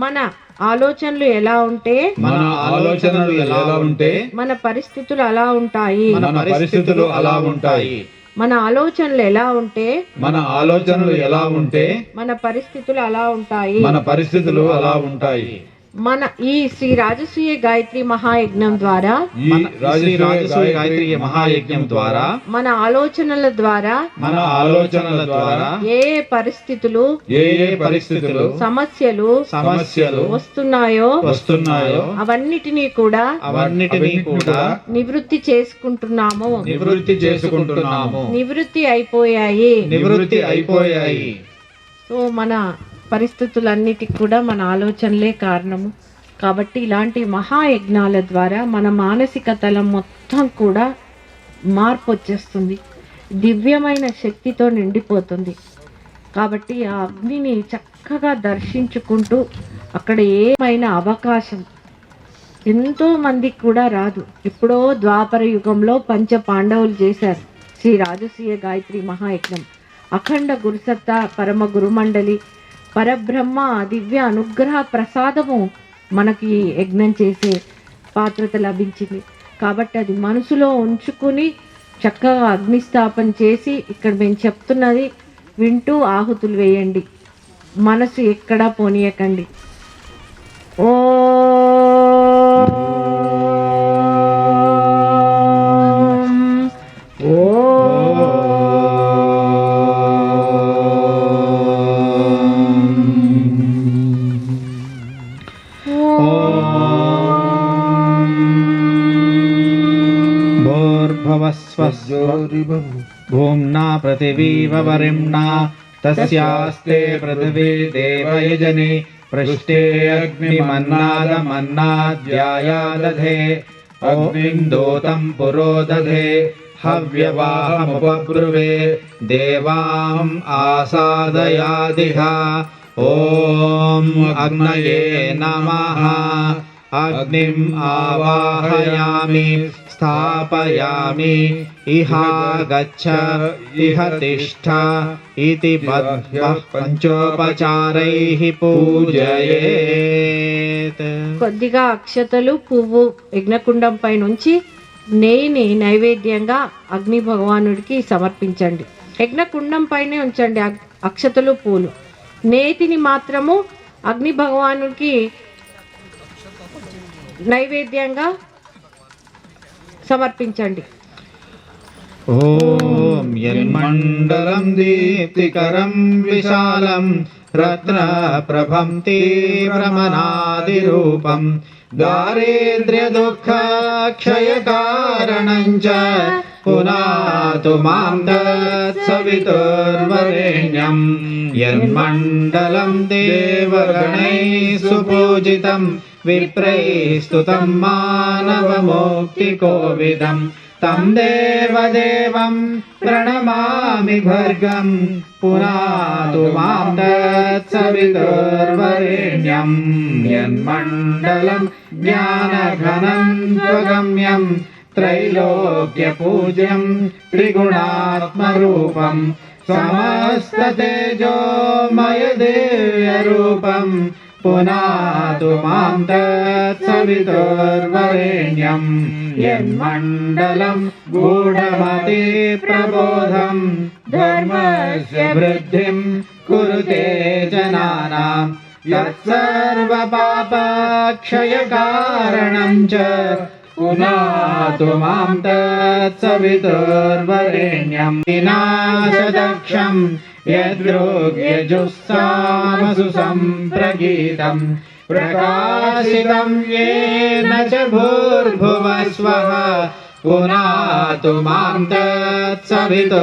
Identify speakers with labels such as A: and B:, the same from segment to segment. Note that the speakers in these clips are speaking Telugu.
A: మన ఆలోచనలు ఎలా ఉంటే మన పరిస్థితులు అలా ఉంటాయి. మన ఆలోచనలు ఎలా ఉంటే మన పరిస్థితులు అలా ఉంటాయి. మన ఈ శ్రీ రాజసూయ గాయత్రి మహాయజ్ఞం ద్వారా మన ఆలోచనల ద్వారా ఏ పరిస్థితులు సమస్యలు వస్తున్నాయో అవన్నిటినీ కూడా నివృత్తి చేసుకుంటున్నాము. నివృత్తి అయిపోయాయి. సో మన పరిస్థితులన్నిటికి కూడా మన ఆలోచనలే కారణము. కాబట్టి ఇలాంటి మహాయజ్ఞాల ద్వారా మన మానసిక తలం మొత్తం కూడా మార్పు వచ్చేస్తుంది, దివ్యమైన శక్తితో నిండిపోతుంది. కాబట్టి ఆ అగ్నిని చక్కగా దర్శించుకుంటూ అక్కడ ఏమైనా అవకాశం ఎంతో మందికి కూడా రాదు. ఎప్పుడో ద్వాపర యుగంలో పంచ పాండవులు చేశారు శ్రీ రాజసూయ గాయత్రి మహాయజ్ఞం. అఖండ గురుసత్త పరమ గురుమండలి పరబ్రహ్మ దివ్య అనుగ్రహ ప్రసాదము మనకి యజ్ఞం చేసే పాత్రత లభించింది. కాబట్టి అది మనసులో ఉంచుకుని చక్కగా అగ్నిస్థాపన చేసి ఇక్కడ మేము చెప్తున్నది వింటూ ఆహుతులు వేయండి. మనసు ఎక్కడా పోనీయకండి. ఓ
B: भूम्ना पृथिवीवरिम्ना तस्यास्ते पृथिवी देवयजने पृष्ठे अग्निमन्नादमन्नाद्यायादधे अग्निं दोतं पुरो दधे हव्यवाहमुपब्रुवे देवाम् आसादयादिह। ॐ अग्नये नमः। अग्निम् आवाहयामि स्थापयामि इहागच्छ इह तिष्ठ इति పంచోపచారైః పూజయేత్।
A: కొద్దిగా అక్షతలు పువ్వు యజ్ఞకుండం పై నుంచి నెయ్యిని నైవేద్యంగా అగ్ని భగవానుడికి సమర్పించండి. యజ్ఞకుండం పైనే ఉంచండి అక్షతలు పూలు. నేతిని మాత్రము అగ్ని భగవానుడికి నైవేద్యంగా సమర్పించండి.
B: ఓం యన్మండలం దీప్తికరం విశాలం రత్న ప్రభం తీవ్రమనాది రూపం దారిద్ర్య దుఃఖ క్షయ కారణం చ పునాతు మాం తత్సవితుర్వరేణ్యం యన్మండలం దేవగణైః సుపూజితం విప్రైస్తుతం మానవమోక్తికోవిదం తం దేవదేవం ప్రణమామి భర్గం పునాతు మాం తత్సవితుర్వరేణ్యం యన్మండలం జ్ఞానఘనం త్వగమ్యం త్రైలోక్యపూజ్యం త్రిగుణాత్మరూపం సమస్తతేజోమయ దివ్యరూపం పునాతు మాం తత్సవితుర్వరేణ్యం యన్మండలం గూఢమతి ప్రబోధం ధర్మస్య వృద్ధిం కురుతే జనానాం యత్సర్వపాపక్షయకారణం చ పునాతు మాం తత్సవితుర్వరేణ్యం వినాశదక్షం యద్రోగ్యజుస్సామసు సంప్రగీతం ప్రకాశితం యేన చ భూర్భువః స్వః పునాతు మాం తత్సవితుర్వరేణ్యం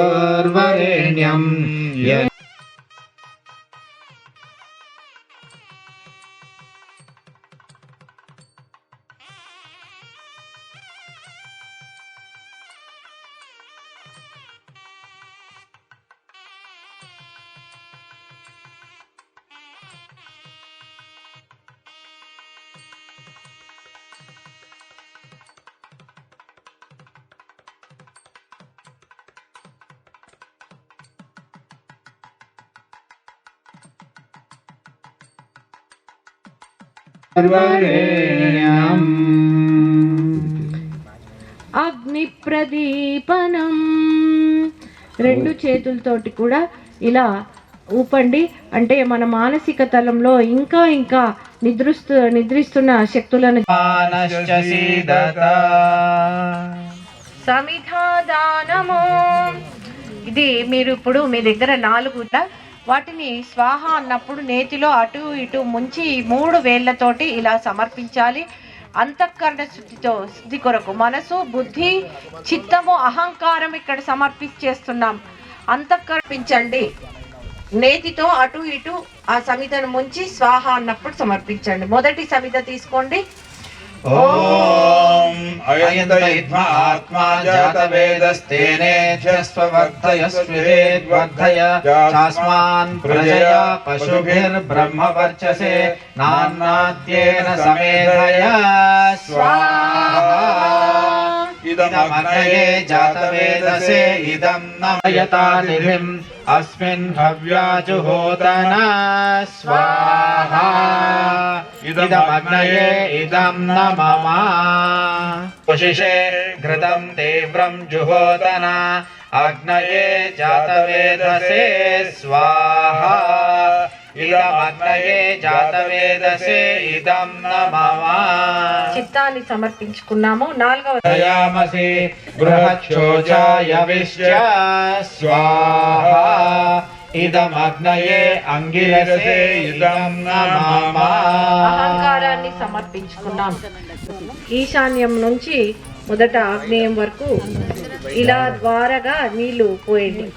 B: వరేణ్యం.
A: అగ్ని ప్రదీపనం. రెండు చేతులతోటి కూడా ఇలా ఊపండి. అంటే మన మానసిక తలంలో ఇంకా ఇంకా నిద్రిస్తున్న శక్తులను సమిధాదానము. ఇది మీరు ఇప్పుడు మీ దగ్గర 4 వాటిని స్వాహ అన్నప్పుడు నేతిలో అటు ఇటు ముంచి 3 వేళ్లతోటి ఇలా సమర్పించాలి. అంతఃకరణ శుద్ధి కొరకు మనసు, బుద్ధి, చిత్తము, అహంకారం ఇక్కడ సమర్పించేస్తున్నాం. అంతఃకరించండి. నేతితో అటు ఇటు ఆ సమిధను ముంచి స్వాహ అన్నప్పుడు సమర్పించండి. మొదటి సమిధ తీసుకోండి.
B: ఓం అయంతయిత్మా ఆత్మా జాతవేదస్తేనేధ్యస్వవర్ధయస్విదేద్వర్ధయ చాస్మాన్ ప్రజయా పశుభిర్బ్రహ్మవర్చసే నాన్నాత్యేన సమేధయ స్వాహా. ఇదమగ్నయే జాతవేదసే ఇదం నమయతా నిధిం అస్మిన్ హవ్యాజుహోతన స్వాహా. ఇదమగ్నయే ఇదం న మమ పుషిషే ఘృతం తీవ్రం జుహోతన అగ్నయే జాతవేదసే స్వాహా. ఇదమగ్నయే జాతవేదసే ఇదం న మమ.
A: చిత్తాన్ని సమర్పించుకున్నాము. 4వ
B: దయామసి బృహచ్చోచాయ విశ్య స్వాహా. ఇదమగ్నయే అంగిరసే ఇదం న మమ.
A: అహంకారాన్ని సమర్పించుకున్నాం. ఈశాన్యం నుంచి మొదట ఆగ్నేయం వరకు ఇలా ద్వారగా నీళ్లు పోయండి.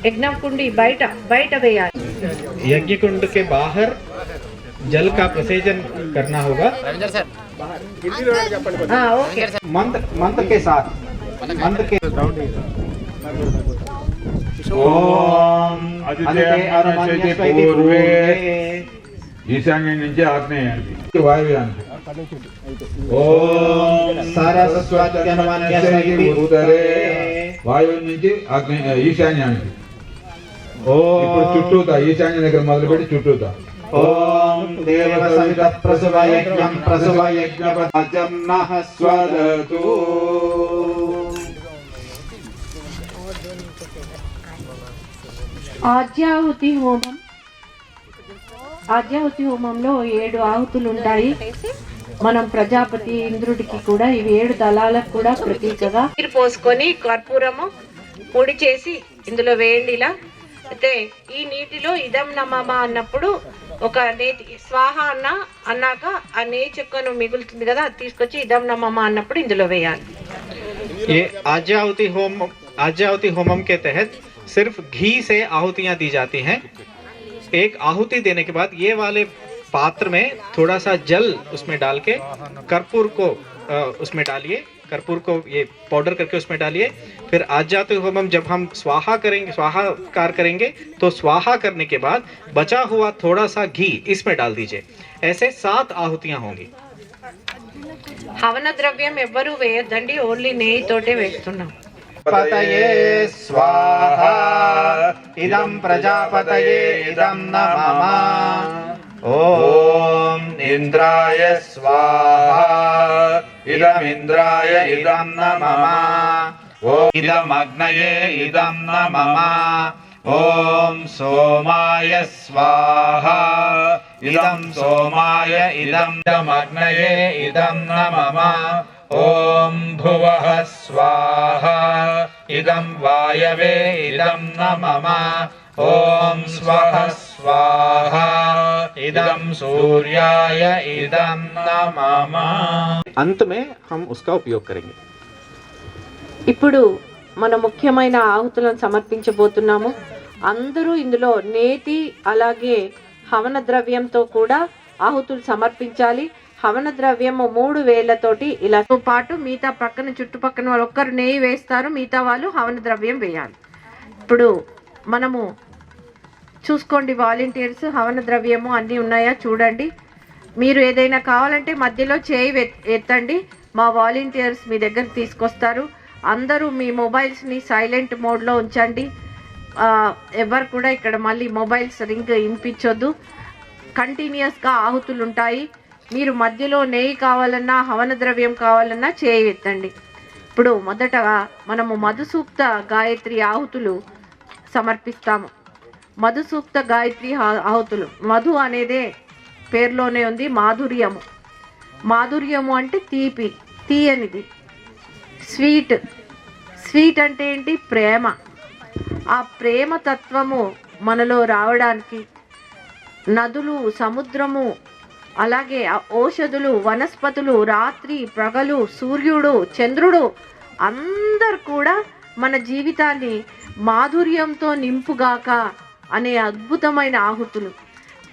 A: यज्ञ कुंडी बैठ वेयाली.
B: यज्ञ कुंड के बाहर जल का प्रसेचन करना होगा.
A: ओके.
B: मंत्र के साथ मंत्र के ओम आदित्य पूर्वे
C: ఈశాన్యం నుంచి ఆగ్నేయానికి
B: వాయువ్యానికి. ఓం సరస్వత్యన్వన్యసైతి ఉత్తరే వాయువు నుంచి ఈశాన్యానికి. ఇప్పుడు చుట్టూతా ఈశాన్యం దగ్గర మొదలుపెట్టి చుట్టూతా. ఓం దేవ సవిత ప్రసవ యజ్ఞం ప్రసవ యజ్ఞపదం నః స్వదతు.
A: ఆజ్యాహుతి హోమం. ఆజ్యాహుతి హోమంలో 7 ఆహుతులు ఉంటాయి. మనం ప్రజాపతి ఇంద్రుడికి కూడా ఇవి 7 దళాలకు కూడా ప్రతీకగా నీరు పోసుకొని కర్పూరము పొడి చేసి ఇందులో వేయండి. ఇలా అయితే ఈ నీటిలో ఇదం నమమ అన్నప్పుడు ఒక నేతి స్వాహ అన్నాక ఆ నేతి చెక్కను మిగులుతుంది కదా, అది తీసుకొచ్చి ఇదం నమమ అన్నప్పుడు ఇందులో వేయాలి.
D: ये आज्याहुति होमम के तहत सिर्फ घी से आहुतियां दी जाती हैं. एक आहुति देने के बाद ये वाले पात्र में थोड़ा सा जल उसमें डाल के कर्पूर को उसमें डालिए. कर्पूर को ये पाउडर करके उसमें डालिए. फिर आज्याहुति होमम जब हम स्वाहाकार करेंगे तो स्वाहा करने के बाद बचा हुआ थोड़ा सा घी इसमें डाल दीजिए. ऐसे 7 आहुतियां होंगी.
A: హవన ద్రవ్యం ఎవ్వరూ వేయద్దండి, ఓన్లీ నెయ్యితోటే వేస్తున్నాం.
B: పతయే స్వాహా. ఇదం ప్రజాపతయే ఇదం న మమ. ఓం ఇంద్రాయ స్వాహా. ఇదం ఇంద్రాయ ఇదం న మమ. ఓం ఇదం అగ్నయే ఇదం న మమ. ఓం సోమాయ స్వాహా. ఇదం సోమాయ ఇదం అగ్నయే ఇదం న మమ. ఓం భువః స్వాహా. ఇదం వాయవే ఇదం న మమ. ఓం స్వః స్వాహా. ఇదం సూర్యాయ ఇదం న మమ.
D: अंत में हम उसका उपयोग करेंगे.
A: ఇప్పుడు మన ముఖ్యమైన ఆహుతులను సమర్పించబోతున్నాము. అందరూ ఇందులో నేతి అలాగే హవన ద్రవ్యంతో కూడా ఆహుతులు సమర్పించాలి. హవన ద్రవ్యము 3 వేళ్లతోటి ఇలాతో పాటు మిగతా పక్కన చుట్టుపక్కన వాళ్ళు ఒక్కరు నెయ్యి వేస్తారు, మిగతా వాళ్ళు హవన ద్రవ్యం వేయాలి. ఇప్పుడు మనము చూసుకోండి, వాలంటీర్స్ హవన ద్రవ్యము అన్నీ ఉన్నాయా చూడండి. మీరు ఏదైనా కావాలంటే మధ్యలో చేయి ఎత్తండి, మా వాలంటీర్స్ మీ దగ్గర తీసుకొస్తారు. అందరూ మీ మొబైల్స్ని సైలెంట్ మోడ్లో ఉంచండి. ఎవరు కూడా ఇక్కడ మళ్ళీ మొబైల్స్ రింగ్ వినిపించొద్దు. కంటిన్యూస్గా ఆహుతులు ఉంటాయి. మీరు మధ్యలో నెయ్యి కావాలన్నా హవన ద్రవ్యం కావాలన్నా చేయెత్తండి. ఇప్పుడు మొదటగా మనము మధుసూక్త గాయత్రి ఆహుతులు సమర్పిస్తాము. మధుసూక్త గాయత్రి ఆహుతులు, మధు అనేదే పేరులోనే ఉంది, మాధుర్యము. మాధుర్యము అంటే తీపి, తీయనిది. స్వీట్, స్వీట్ అంటే ఏంటి? ప్రేమ. ఆ ప్రేమ తత్వము మనలో రావడానికి నదులు, సముద్రము, అలాగే ఔషధులు, వనస్పతులు, రాత్రి పగలు, సూర్యుడు, చంద్రుడు అందరు కూడా మన జీవితాన్ని మాధుర్యంతో నింపుగాక అనే అద్భుతమైన ఆహుతులు.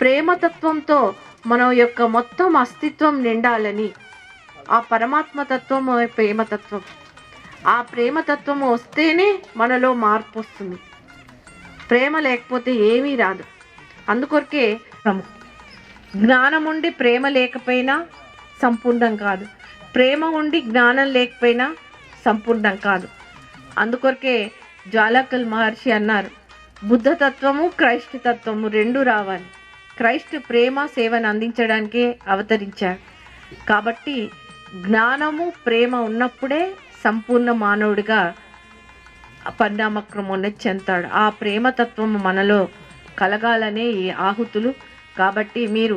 A: ప్రేమతత్వంతో మన యొక్క మొత్తం అస్తిత్వం నిండాలని, ఆ పరమాత్మతత్వం ప్రేమతత్వం. ఆ ప్రేమతత్వం వస్తేనే మనలో మార్పు వస్తుంది. ప్రేమ లేకపోతే ఏమీ రాదు. అందుకొరకే జ్ఞానం ఉండి ప్రేమ లేకపోయినా సంపూర్ణం కాదు, ప్రేమ ఉండి జ్ఞానం లేకపోయినా సంపూర్ణం కాదు. అందుకొరకే జ్వాలాకల్ మహర్షి అన్నారు, బుద్ధతత్వము క్రైస్త తత్వము రెండు రావాలి. క్రైస్ట్ ప్రేమ సేవను అందించడానికే అవతరించాడు. కాబట్టి జ్ఞానము ప్రేమ ఉన్నప్పుడే సంపూర్ణ మానవుడిగా పరిణామక్రమం చెందుతాడు. ఆ ప్రేమతత్వము మనలో కలగాలనే ఈ ఆహుతులు. కాబట్టి మీరు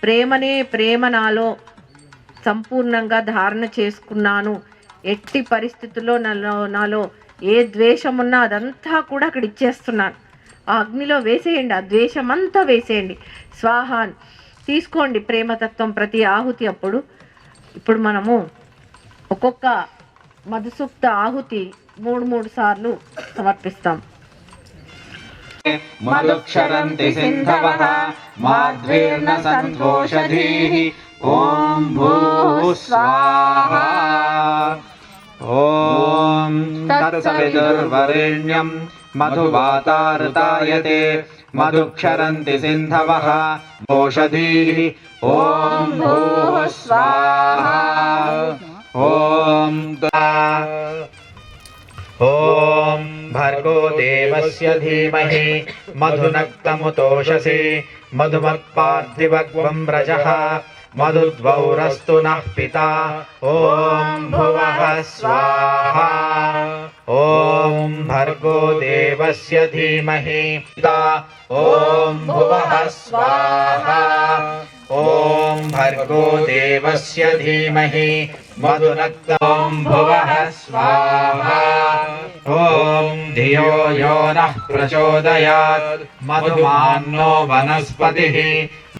A: ప్రేమ నాలో సంపూర్ణంగా ధారణ చేసుకున్నాను, ఎట్టి పరిస్థితుల్లో నాలో ఏ ద్వేషం ఉన్నా అదంతా కూడా అక్కడ ఇచ్చేస్తున్నాను, ఆ అగ్నిలో వేసేయండి, ఆ ద్వేషమంతా వేసేయండి, స్వాహాన్ తీసుకోండి ప్రేమతత్వం ప్రతి ఆహుతి అప్పుడు. ఇప్పుడు మనము ఒక్కొక్క మధుసూక్త ఆహుతి 3 సార్లు సమర్పిస్తాం.
E: మధుక్షరంతి సింధవః మాధ్వేర్న సంతోషధీః ఓం భూః స్వాహా. ఓం తత్సవితుర్వరేణ్యం మధువాతారుతాయతే మధుక్షరంతి సింధవః ఓషధీః ఓం భూః స్వాహా. ఓం
D: ఓం భర్గో దేవస్య ధీమహి మధునక్తముతోషసి మధుమత్పార్థివగ్వం వ్రజః మధుద్వౌరస్తు నః పితా. ఓం భువః స్వాహా. ఓం భర్గో దేవస్య ధీమహి పితా. ఓం భువః స్వాహా. ఓం భర్గో దేవస్య ధీమహి మధునక్తం భువః స్వాహా. ఓం ధియో యో నః ప్రచోదయాత్ మధుమాన్నో వనస్పతిః.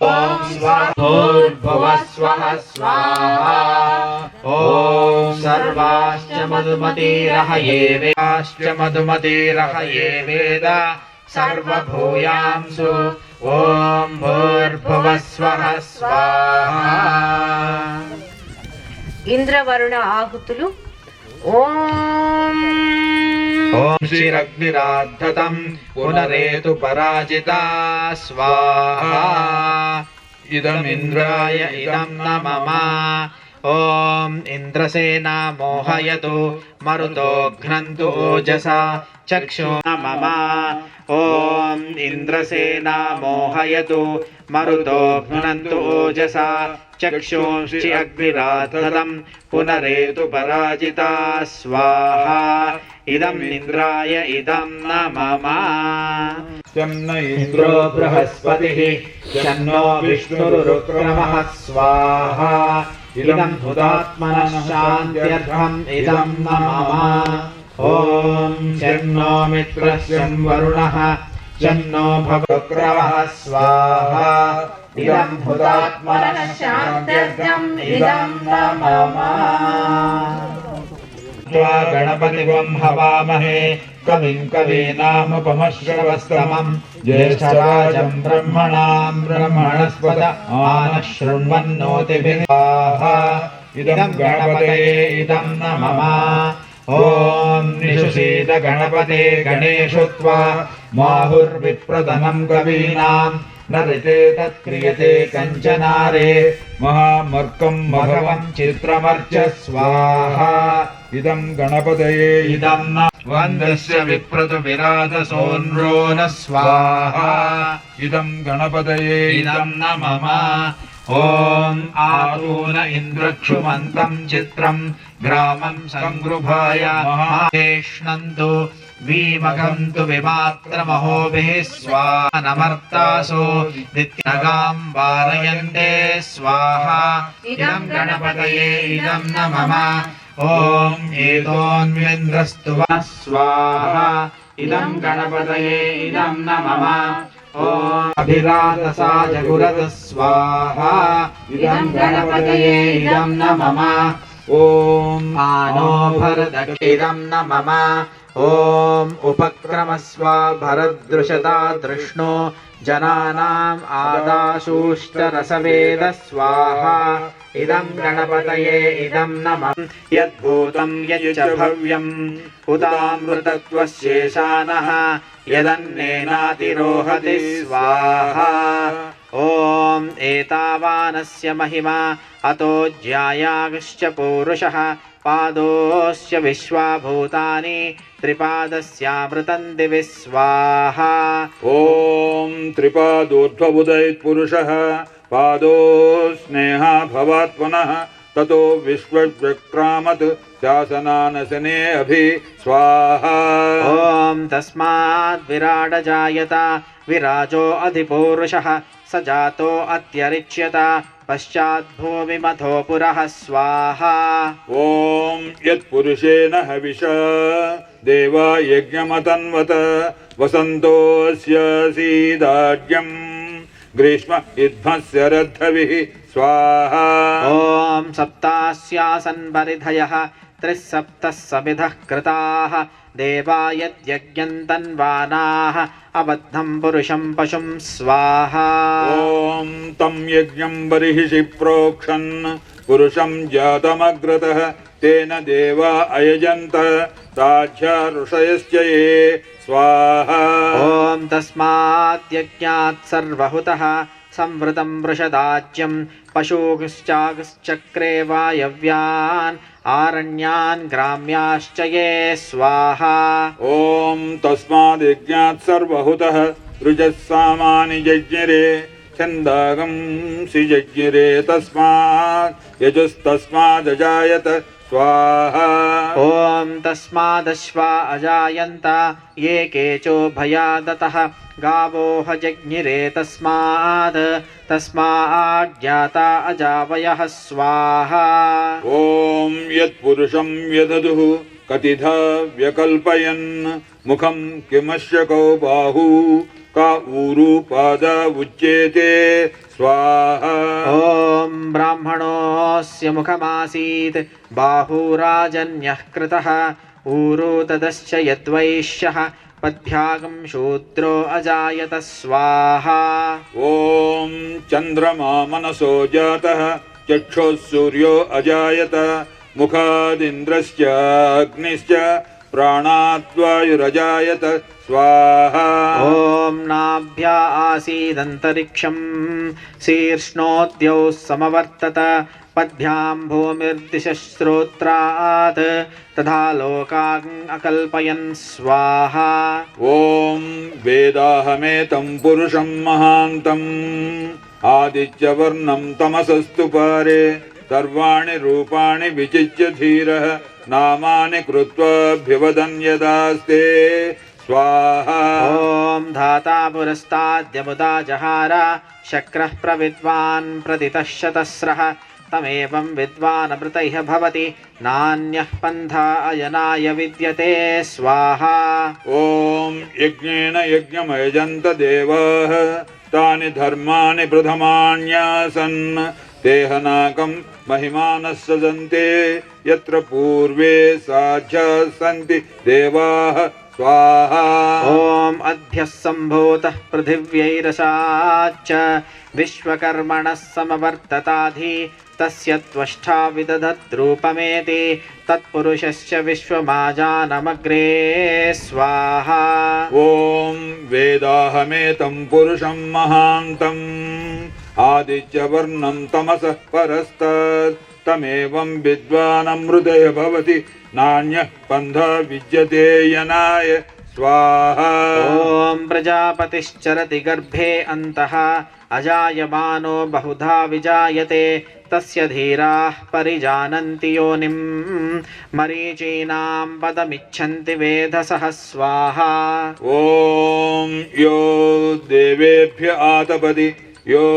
D: ఓం స్వాహోర్భువః స్వః స్వాహా. ఓం సర్వాశ్చ మధుమతిరహయే వేదాశ్చ మధుమతిరహయే వేద సర్వభూయాంసు. ఓం భూర్భువః స్వః స్వాహా.
A: ఇంద్రవరుణ ఆహుతులు. ఓం
D: ఓం శ్రీరగ్నిరాద్ధతం పునరేతు పరాజితా స్వాహా. ఇదమింద్రాయ ఇదం న మమ. ఓం ఇంద్రసేనా మోహయతు మరుతో ఘ్నంతు ఓజసా చక్షు మమ. ఓం ఇంద్రసేనా మోహయతు మరుతో ఘ్నంతు ఓజసా చక్షుంషి అగ్నిరాధతం పునరేతు పరాజితా స్వాహా. ఇదం ఇంద్రాయ ఇదం న మమ. ఇంద్రో బృహస్పతిః శన్నో విష్ణురుక్రమః స్వాహా. ఇదం హుతాత్మనః శాంత్యర్థం ఇదం న మమ. ఓం శన్నో మిత్రः శం వరుణः శన్నో భవక్రమః స్వాహా. ఇదం హుతాత్మనః శాంత్యర్థం ఇదం న మమ. గణపతిం హవామహే కవిం కవీనాముపమశ్రవస్తమం జ్యేష్ఠరాజం బ్రహ్మణాం బ్రహ్మణస్పత ఆనః శృణ్వన్నోతిభిః. ఇదం గణపతయే ఇదం న మమ. ఓం నిషుషీద గణపతే గణేషు త్వా మాహుర్విప్రదనం కవీనాం నరితే తత్క్రియతే కంచనారే మహామర్కం మఘవం చిత్రమర్చ స్వాహా. ఇదం గణపతయే ఇదం న వందస్య విప్రతు విరాధ సోన్రో న స్వాహా. ఇదం గణపతయే ఇదం న మమ.
E: ॐ आतून इन्द्रक्षुमन्तं चित्रं ग्रामं सङ्गृभाय महावेष्णन्तु वीमगन्तु विमात्रमहोभिः स्वानमर्तासो नित्यगां वारयन्ते स्वाहा इदं गणपतये इदं न मम ॐ एतोऽन्वेन्द्रस्तु स्वाहा इदं गणपतये इदं न मम ॐ अभिरातसा जगुरत स्वाहा इदं गणपतये इदं न मम ॐ आनो भरदक्षिदं न मम ॐ उपक्रमस्व भरदृशता दृष्णो जनानाम् आदाशुष्टरसवेद स्वाहा इदं गणपतये इदं न मम यद्भूतं यच्च भव्यम् उदामृतत्वशेषानः यदन्नेनातिरोहति स्वाहा ॐ एतावानस्य महिमा अतो ज्यायागश्च पूरुषः पादोस्य विश्वाभूतानि त्रिपादस्यामृतं दिवि स्वाहा
C: ॐ त्रिपादोर्ध्वबुधैत्पुरुषः पादो स्नेहा भवात् पुनः ततो विश्वव्यक्रामत् शासनानशने अभि स्वाहा
E: ॐ तस्माद् विराड जायत विराजो अधिपूरुषः स जातो अत्यरिच्यत पश्चात् भूमिमथो पुरः स्वाहा
C: ॐ यत्पुरुषेण हविषा देवा यज्ञमतन्वत वसन्तोऽस्य सीदाढ्यम् ग्रीष्म इद्मस्य रद्धविः स्वाहा
E: ॐ सप्तास्यासन् परिधयः त्रिसप्तः समिधः कृताः देवा यद्यज्ञन्तन्वानाः अबद्धं पुरुषं पशुं स्वाहा
C: ॐ तं यज्ञं बर्हिषि प्रोक्षन् पुरुषं जातमग्रतः तेन देवा अयजन्त साध्या ऋषयश्च ये स्वाहा
E: ॐ तस्मात् यज्ञात् सर्वहुतः संवृतं वृषदाज्यं पशूश्चागश्चक्रे वायव्यान् आरण्यान् ग्राम्याश्च ये स्वाहा
C: ॐ तस्माद्यज्ञात् सर्वहुतः ऋजः सामानि जज्ञिरे छन्दागंसि जज्ञिरे तस्मात् यजुस्तस्मादजायत स्वाहा
E: ॐ तस्मादश्वा अजायन्त ये केचो भयादतः गावोह जज्ञिरे तस्माज्जाता अजावयः स्वाहा
C: ॐ यत्पुरुषं व्यदधुः कतिधा व्यकल्पयन् मुखं किमश्यकौ बाहू का ऊरू पादा उच्येते स्वाहा
E: ॐ ब्राह्मणोऽस्य मुखमासीत् बाहुराजन्यः कृतः ऊरू तदश्च यद्वैश्यः पद्भ्यागं शूद्रो अजायत स्वाहा
C: ॐ चन्द्रमा मनसो जातः चक्षुः सूर्यो अजायत मुखादिन्द्रश्च अग्निश्च प्राणाद्वायुरजायत स्वाहा
E: ॐ नाभ्या आसीदन्तरिक्षं शीर्ष्णोद्यौ समवर्तत पद्भ्यां भूमिर्दिशश्रोत्रात् तथा लोकान् अकल्पयन् स्वाहा
C: ॐ वेदाहमेतं पुरुषं महान्तम् आदित्यवर्णं तमसस्तु पारे सर्वाणि रूपाणि विचिच्य धीरः नामानि कृत्वाभ्यवदन् यदास्ते स्वाहा
E: ॐ धाता पुरस्ताद्यमुदा जहार शक्रः प्रविद्वान् प्रतितः शतस्रः तमेवं विद्वानमृतैः भवति नान्यः पन्था अयनाय विद्यते स्वाहा
C: ॐ यज्ञेन यज्ञमयजन्त देवाः तानि धर्माणि प्रथमान्यासन् देहनाकं महिमानः सजन्ते यत्र पूर्वे साध्याः सन्ति देवाः स्वाहा
E: ॐ अद्भ्यः सम्भूतः पृथिव्यैरसाच्च विश्वकर्मणः समवर्तताधि तस्य त्वष्टा विदधद्रूपमेति तत्पुरुषस्य विश्वमाजानमग्रे स्वाहा
C: ॐ वेदाहमेतं पुरुषं महान्तम् आदित्यवर्णं तमसः परस्तात् तमेवं विद्वानमृतय भवति नान्यः पन्था विद्यते यनाय स्वाहा
E: ॐ प्रजापतिश्चरति गर्भे अन्तः अजायमानो बहुधा विजायते तस्य धीराः परिजानन्ति योनिं मरीचीनां पदमिच्छन्ति वेधसः स्वाहा।
C: ॐ यो देवेभ्य आतपति यो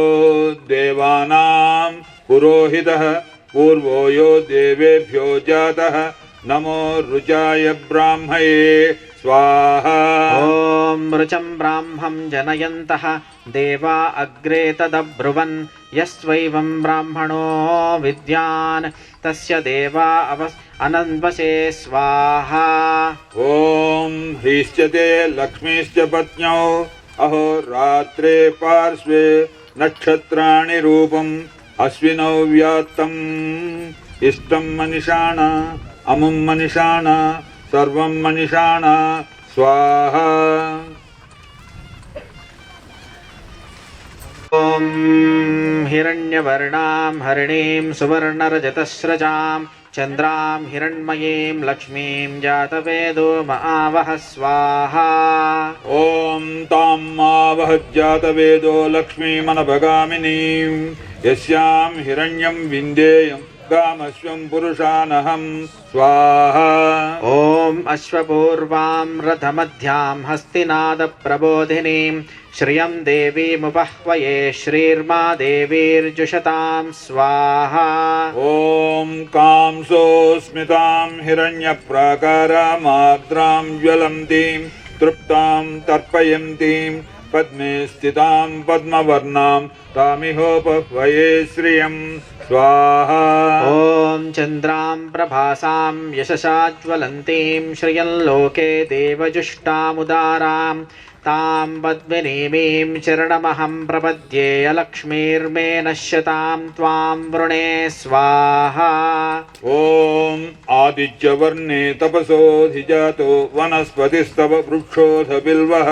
C: देवानां पुरोहितः पूर्वो यो देवेभ्यो जातः नमो ऋचाय ब्राह्मये स्वाहा।
E: ॐ ऋचं ब्राह्मं जनयन्तः देवा अग्रे तदब्रुवन् यस्वैवं ब्राह्मणो विद्यान् तस्य देवा अनन्वसे स्वाहा।
C: ॐ ह्रीश्चते लक्ष्मीश्च पत्न्यौ अहो रात्रे पार्श्वे नक्षत्राणि रूपम् अश्विनौ व्यात्तम् इष्टं मनिषाण अमुं मनिषाण सर्वं मनिषाण स्वाहा।
E: ॐ हिरण्यवर्णां हरिणीं सुवर्णरजतस्रजां चन्द्रां हिरण्मयीं लक्ष्मीं जातवेदो महावः स्वाहा।
C: ॐ तां मावह जातवेदो लक्ष्मीमनभगामिनीं यस्यां हिरण्यं विन्देयं कामश्वं पुरुषानहं स्वाहा।
E: ॐ अश्वपूर्वां रथमध्यां हस्तिनादप्रबोधिनीं श्रियं देवीमुपह्वये श्रीर्मा देवीर्जुषतां स्वाहा।
C: ॐ कांसोऽस्मितां हिरण्यप्राकारामार्द्रां ज्वलन्तीं तृप्तां तर्पयन्तीं पद्मे स्थितां पद्मवर्णां तामिहोपह्वये श्रियं स्वाहा।
E: ॐ चन्द्रां प्रभासां यशसा ज्वलन्तीं श्रियं लोके देवजुष्टामुदारां तां पद्मिनीमीं चरणमहं प्रपद्ये अलक्ष्मीर्मे नश्यतां त्वां वृणे स्वाहा।
C: ॐ आदित्यवर्णे तपसोऽधिजातो वनस्पतिस्तव वृक्षोऽथ बिल्वः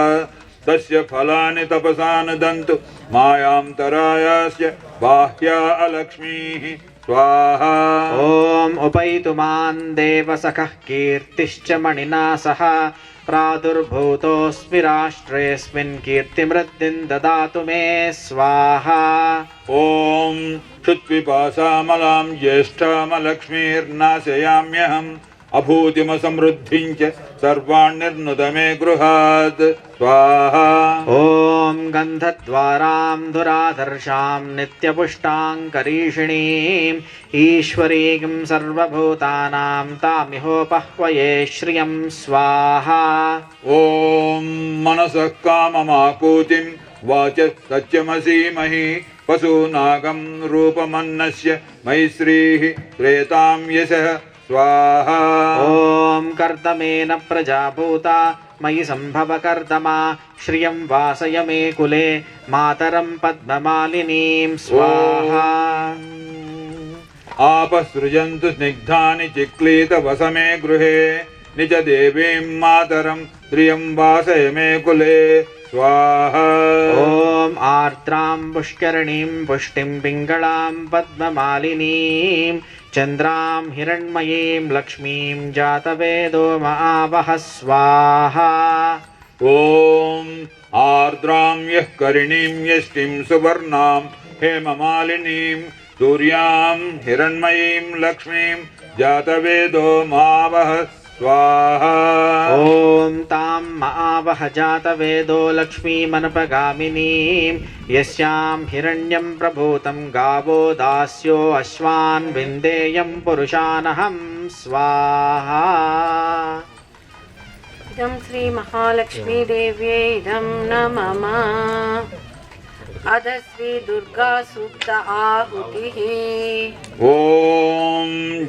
C: तस्य फलानि तपसानुदन्तु मायां तरायास्य बाह्या अलक्ष्मीः स्वाहा।
E: ॐ उपैतु मां देवसखः कीर्तिश्च मणिना सह प्रादुर्भूतोऽस्मि राष्ट्रेऽस्मिन् कीर्तिमृद्धिं ददातु मे स्वाहा।
C: ॐ क्षुत्पिपासामलां ज्येष्ठामलक्ष्मीर्नाशयाम्यहम् अभूतिमसमृद्धिं च सर्वाण्यर्नुत मे गृहात् स्वाहा।
E: ॐ गन्धद्वारां दुराधर्षां नित्यपुष्टाङ्करीषिणीं ईश्वरीं सर्वभूतानां तामिहोपह्वये श्रियं स्वाहा।
C: ॐ मनसः काममापूतिं वाचः सत्यमसीमहि पशूनागं रूपमन्नस्य मैश्रीः त्रेतां यशः स्वाहा।
E: ॐ कर्दमेन प्रजाभूता मयि सम्भव कर्दमा श्रियं वासय मे कुले मातरं पद्ममालिनीं स्वाहा।
C: आपसृजन्तु स्निग्धानि चिक्लीतवसमे गृहे निज देवीं मातरं प्रियं वासय मे कुले स्वाहा।
E: ॐ आर्द्रां पुष्करणीं पुष्टिं पिङ्गळां पद्ममालिनीं चन्द्रां हिरण्मयीं लक्ष्मीं जातवेदो महावः स्वाहा।
C: ॐ आर्द्रां यः करिणीं यष्टिं सुवर्णां हेममालिनीं सूर्यां हिरण्मयीं लक्ष्मीं जातवेदो महावः स्वाहा।
E: ॐ तां महावः जातवेदो लक्ष्मीमनुपगामिनीं यस्यां हिरण्यं प्रभूतं गावो दास्यो अश्वान् विन्देयं पुरुषानहं स्वाहा।
A: इदं श्री महालक्ष्मी देव्यै इदं नमः। अध श्री दुर्गा सूक्त आहुतिः।
C: ॐ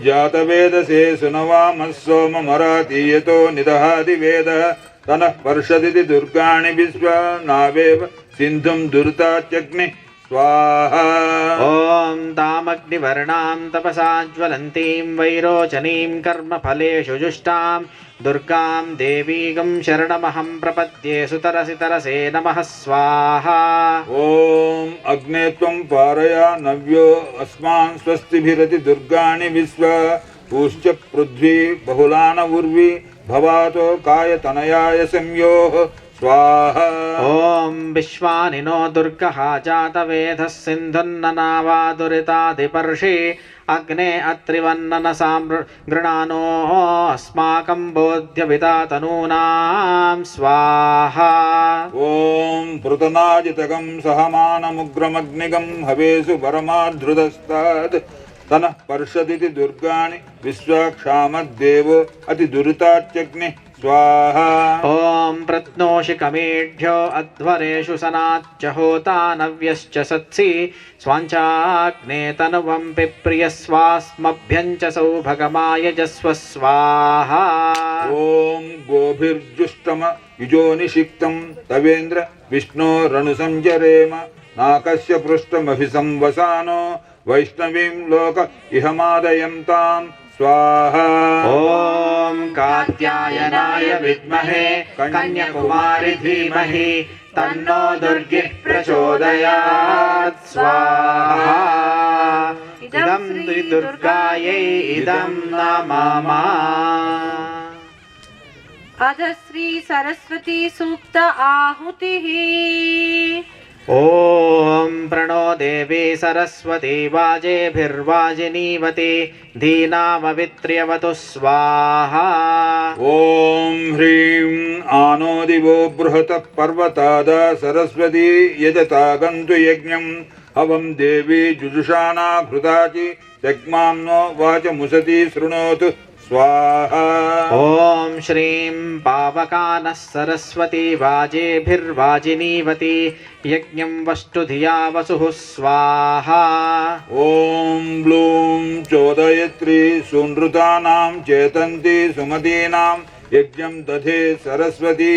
C: जातवेदसे सुनवामः सोममरातीयतो निदहाति वेदः तनः पर्षदिति दुर्गाणि विश्वा नावेव सिन्धुं दुर्तात्यग्निः स्वाहा।
E: ॐ तामग्निवर्णां तपसा ज्वलन्तीं वैरोचनीं कर्मफलेषु जुष्टां दुर्गां देवीगं शरणमहं प्रपद्ये सुतरसि तरसे नमः स्वाहा।
C: ॐ अग्ने त्वं पारया नव्यो अस्मान् स्वस्तिभिरति दुर्गाणि विश्वा पूश्च पृथ्वी बहुलान उर्वी भवातो कायतनयाय संयोः स्वाहा
E: ॐ विश्वानिनो दुर्गः जातवेदः सिन्धुन्ननावा दुरिताधिपर्षि अग्ने अत्रिवन्ननसां गृणानो अस्माकं बोध्यविता तनूनां स्वाहा
C: ॐ पृतनाजितकं सहमानमुग्रमग्निगं हवेषु परमाधृतस्तात् तनः पर्षदिति दुर्गाणि विश्वाक्षामद्देवो अतिदुरिताच्यग्निः स्वाहा
E: ॐ प्रत्नोषिकमेढ्यो अध्वरेषु सनाच्च होता नव्यश्च सत्सि स्वाञ्चाग्ने तनुवं पिप्रियस्वास्मभ्यं च सौभगमायजस्व स्वाहा
C: ॐ गोभिर्जुष्टम युजोनिषिक्तं तवेन्द्र विष्णोरनुसञ्जरेम नाकस्य पृष्ठमभिसंवसानो वैष्णवीं लोक इहमादयन्तां स्वाहा
E: ॐ कात्यायनाय विद्महे कन्याकुमारि धीमहि तन्नो दुर्गिः प्रचोदयात् स्वाहा इदं श्रीदुर्गायै इदं नमः
A: अध श्री सरस्वती सूक्त आहुतिः।
E: ॐ प्रणो देवी सरस्वती वाजेभिर्वाजिनीवती धीनामवित्र्यवतु स्वाहा
C: ॐ ह्रीं आनो दिवो बृहतः पर्वतादा सरस्वती यजतागन्तु यज्ञं हवं देवी जुजुषाणा घृताचि जग्मां नो वाचमुसति शृणोतु स्वाहा
E: ॐ श्रीं पावकानः सरस्वती वाजेभिर्वाजिनीवती यज्ञं वष्टु धिया वसुः स्वाहा
C: ॐ ब्लूं चोदयत्री सुनृतानां चेतन्ति सुमतीनां यज्ञं दधे सरस्वती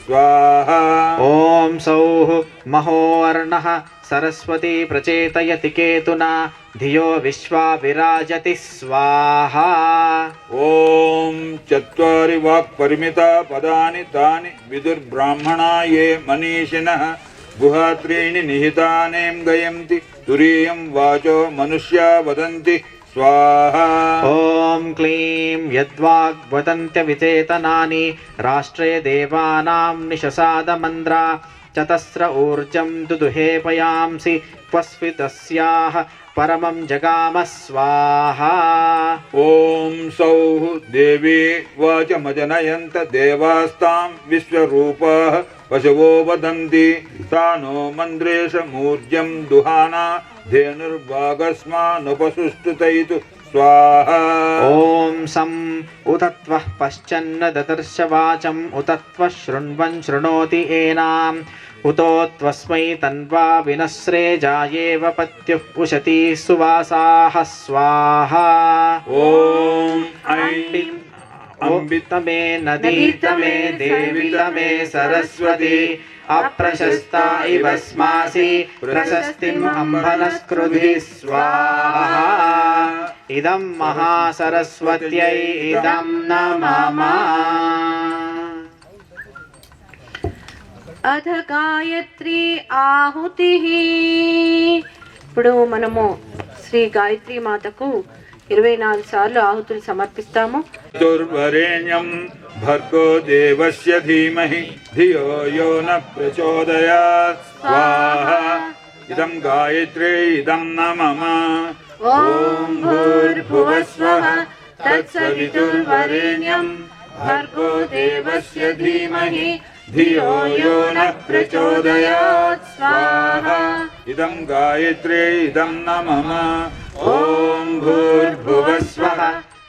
C: स्वाहा
E: ॐ सौः महोर्णः सरस्वती प्रचेतयति केतुना धियो विश्वा विराजति स्वाहा
C: ॐ चत्वारि वाक्परिमिता पदानि तानि विदुर्ब्राह्मणा ये मनीषिणः गुहात्रीणि निहितानें गयन्ति तुरीयं वाचो मनुष्या वदन्ति स्वाहा
E: ॐ क्लीं यद्वाग्वदन्त्यविचेतनानि राष्ट्रे देवानां निशसादमन्द्रा चतस्र ऊर्जं दुदुहे पयांसि क्वस्वितस्याः परमं जगाम स्वाहा
C: ॐ सौः देवी वाचमजनयन्त देवास्तां विश्वरूपाः पशवो वदन्ति सा नो मन्द्रेशमूर्जं दुहाना धेनुर्वागस्मानुपसुष्टुतैतु स्वाहा
E: ॐ सं उतत्वः पश्चन्न ददर्श वाचम् उतत्वः शृण्वन् शृणोति एनाम् उतोत्वस्मै तन्वा विनस्रेजायेव पत्युः पुशति सुवासाः स्वाहा
C: ॐ ऐं
E: अम्बितमे नदीतमे देवितमे सरस्वती अप्रशस्ता इव स्मासि प्रशस्तिम् अम्भनस्कृधिः स्वाहा इदं महासरस्वत्यै इदं नमः
A: అధ గాయత్రి ఆహుతి. ఇప్పుడు మనము శ్రీ గాయత్రి మాతకు 24 సార్లు ఆహుతులు సమర్పిస్తాము.
C: దుర్వరేణ్యం భర్గో దేవస్య ధీమహి ధియో యో న ప్రచోదయాత్ స్వాహా ఇదం గాయత్రీ ఇదం నమః.
A: ఓం భూర్భువస్వః తత్సవితుర్వరేణ్యం భర్గో దేవస్య ధీమహి ధియో యో న ప్రచోదయాత్ స్వాహా
C: ఇదం గాయత్రీ ఇదం నమః.
E: ॐ भूर्भुवस्वः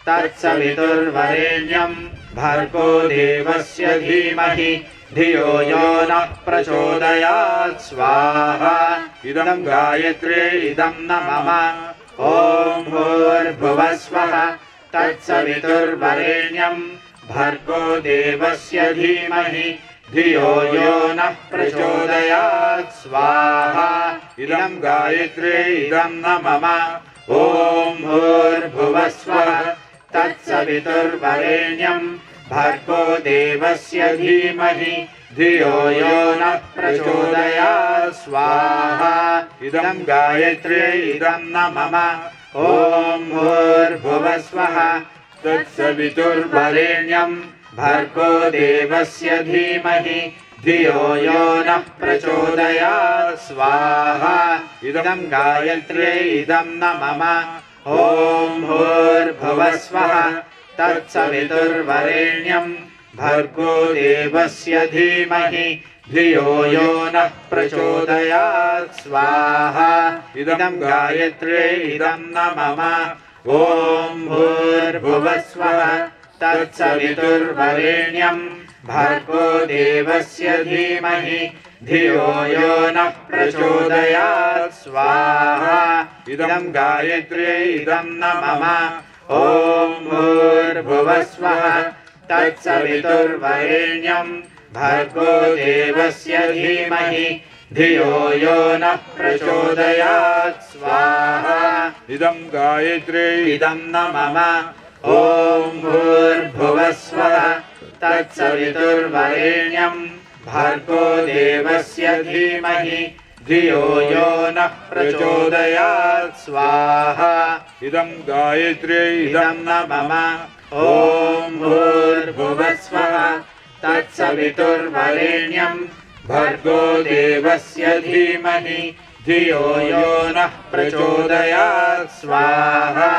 E: तत्सवितुर्वरेण्यं भर्गो देवस्य धीमहि धियो यो नः प्रचोदयात् स्वाहा इदं गायत्रे इदं नमः. ॐ भूर्भुवस्वः तत्सवितुर्वरेण्यं भर्गो देवस्य धीमहि धियो यो नः प्रचोदयात् स्वाहा इदं गायत्रे इदं नमः. ॐ भूर्भुवस्वः तत्सवितुर्वरेण्यं भर्गो देवस्य धीमहि धियो यो नः प्रचोदयात् स्वाहा इदं गायत्रे इदं नमः. ॐ भूर्भुवस्वः तत्सवितुर्वरेण्यं भर्गो देवस्य धीमहि धियो यो नः प्रचोदयात् स्वाहा इदं गायत्र्यै इदं न मम ॐ भूर्भुवस्वः तत्सवितुर्वरेण्यं भर्गो देवस्य धीमहि धियो यो नः प्रचोदयात् स्वाहा इदं गायत्र्यै इदं न मम ॐ भूर्भुवस्वः तत्सवितुर्वरेण्यं भर्गो देवस्य धीमहि धियो यो नः प्रचोदयात् स्वाहा इदं गायत्र्यै इदं न मम ॐ भूर्भुवस्वः तत्सवितुर्वरेण्यं भर्गो देवस्य धीमहि धियो यो नः प्रचोदयात् स्वाहा
C: इदं गायत्र्यै
E: इदं न मम ॐ भूर्भुवस्वः तत्सवितुर्वरेण्यं भर्गो देवस्य धीमहि धियो यो नः प्रचोदयात् स्वाहा
C: इदं गायत्र्यै
E: इदं न मम ॐ भूर्भुवस्वः तत्सवितुर्वरेण्यं भर्गो देवस्य धीमहि धियो यो नः प्रचोदयात् स्वाहा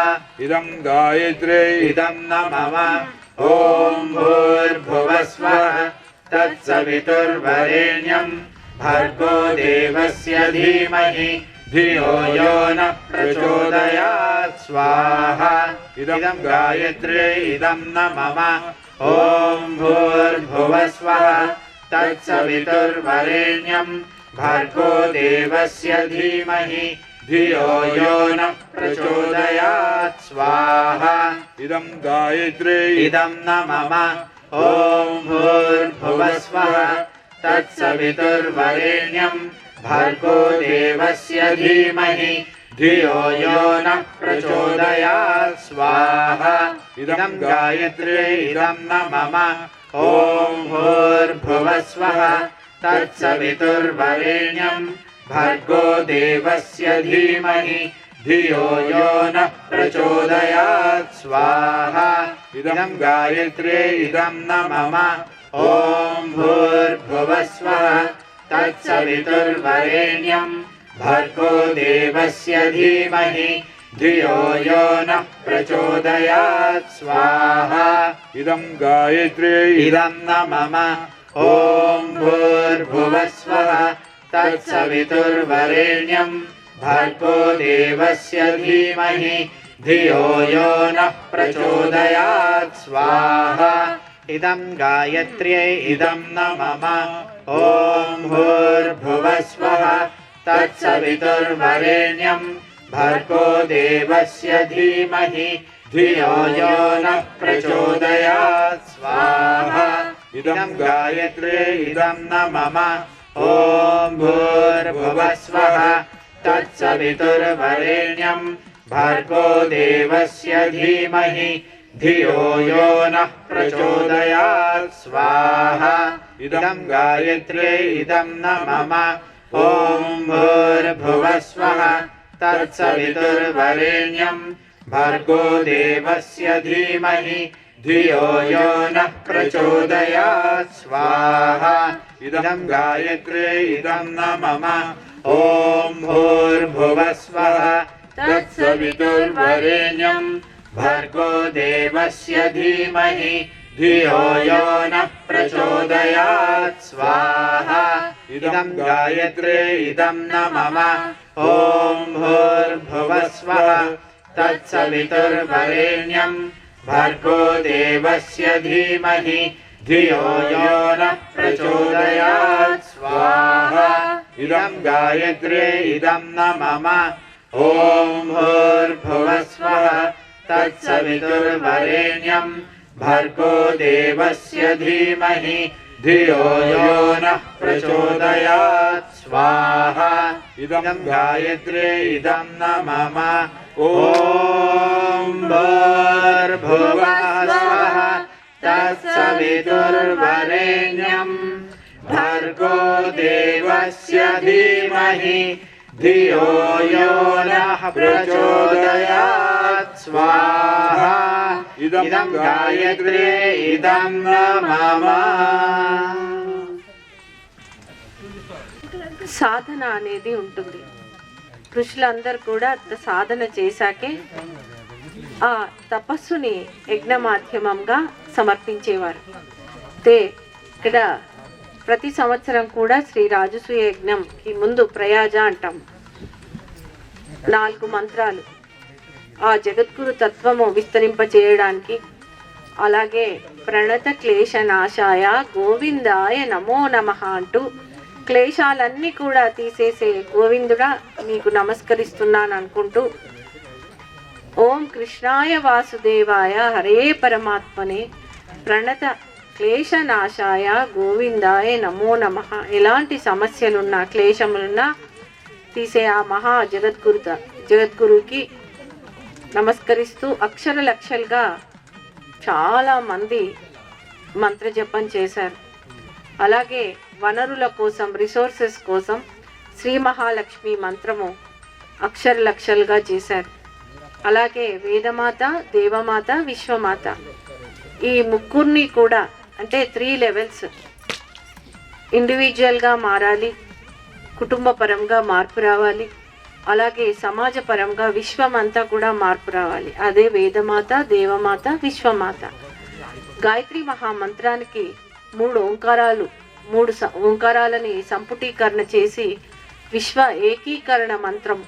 C: इदं गायत्र्यै
E: इदं न मम ॐ भूर्भुवस्वः तत्सवितुर्वरेण्यं भर्गो देवस्य धीमहि धियो यो नः प्रचोदयात् स्वाहा इदं गायत्र्यै इदं न मम ॐ भूर्भुवस्वः तत्सवितुर्वरेण्यं भर्गो देवस्य धीमहि धियो यो नः प्रचोदयात् स्वाहा
C: इदं गायत्र्यै
E: इदं न मम ॐ भूर्भुवस्वः तत्सवितुर्वरेण्यं भर्गो देवस्य धीमहि धियो यो नः प्रचोदयात् स्वाहा इदं गायत्र्यै इदं न मम ॐ भूर्भुवस्वः तत्सवितुर्वरेण्यं भर्गो देवस्य धीमहि धियो यो नः प्रचोदयात् स्वाहा इदं गायत्र्यै इदं न मम ॐ भूर्भुवस्वः तत्सवितुर्वरेण्यं भर्गो देवस्य धीमहि धियो यो नः प्रचोदयात् स्वाहा
C: इदं गायत्र्यै
E: इदं न मम ॐ भूर्भुवस्वः तत्सवितुर्वरेण्यं भर्गो देवस्य धीमहि धियो यो नः प्रचोदयात् स्वाहा इदं गायत्र्यै इदं न मम ॐ भूर्भुवस्वः तत्सवितुर्वरेण्यं भर्गो देवस्य धीमहि धियो यो नः प्रचोदयात् स्वाहा इदं गायत्र्यै इदं न मम ॐ भूर्भुवस्वः तत्सवितुर्वरेण्यं भर्गो देवस्य धीमहि धियो यो नः प्रचोदयात् स्वाहा इदं गायत्र्यै इदं न मम ॐ भूर्भुवस्वः तत्सवितुर्वरेण्यं भर्गो देवस्य धीमहि धियो यो नः प्रचोदयात् स्वाहा इदं गायत्र्यै इदं न मम ॐ भूर्भुवस्वः तत्सवितुर्वरेण्यं भर्गो देवस्य धीमहि धियो यो नः प्रचोदयात् स्वाहा इदं गायत्र्यै इदं न मम ॐ भूर्भुवस्वः तत्सवितुर्वरेण्यं भर्गो देवस्य धीमहि धियो यो नः प्रचोदयात् स्वाहा इदं गायत्र्यै इदं न मम ॐ भूर्भुवस्वः तत्सवितुर्वरेण्यं भर्गो देवस्य धीमहि धियो यो नः प्रचोदयात् स्वाहा इदं गायत्र्यै इदं न मम ॐ भूर्भुवस्वः तत्सवितुर्वरेण्यं भर्गो देवस्य धीमहि धियो यो नः प्रचोदयात् स्वाहा इदं गायत्र्यै इदं न मम
A: సాధన అనేది ఉంటుంది. ఋషులందరూ కూడా సాధన చేశాకే ఆ తపస్సుని యజ్ఞ మాధ్యమంగా సమర్పించేవారు. ఇక్కడ ప్రతి సంవత్సరం కూడా శ్రీ రాజసూయ యజ్ఞంకి ముందు ప్రయాజ అంటాం. 4 మంత్రాలు ఆ జగద్గురు తత్వము విస్తరింప చేయడానికి, అలాగే ప్రణత క్లేశ నాశాయ గోవిందాయ నమో నమః అంటూ క్లేశాలన్నీ కూడా తీసేసే గోవిందుడా నీకు నమస్కరిస్తున్నాను అనుకుంటూ ఓం కృష్ణాయ వాసుదేవాయ హరే పరమాత్మనే ప్రణత క్లేశనాశాయ గోవిందాయ నమో నమః. ఎలాంటి సమస్యలున్నా క్లేశములున్నా తీసే ఆ మహా జగద్గురుకి నమస్కరిస్తూ అక్షర లక్షలుగా చాలామంది మంత్రజపం చేశారు. అలాగే వనరుల కోసం, రిసోర్సెస్ కోసం శ్రీ మహాలక్ష్మి మంత్రము అక్షర లక్షలుగా చేశారు. అలాగే వేదమాత, దేవమాత, విశ్వమాత ఈ ముగ్గురిని కూడా, అంటే 3 లెవెల్స్, ఇండివిజువల్గా మారాలి, కుటుంబ పరంగా మార్పు రావాలి, అలాగే సమాజపరంగా విశ్వమంతా కూడా మార్పు రావాలి. అదే వేదమాత, దేవమాత, విశ్వమాత. గాయత్రి మహామంత్రానికి 3 ఓంకారాలని సంపుటీకరణ చేసి విశ్వ ఏకీకరణ మంత్రం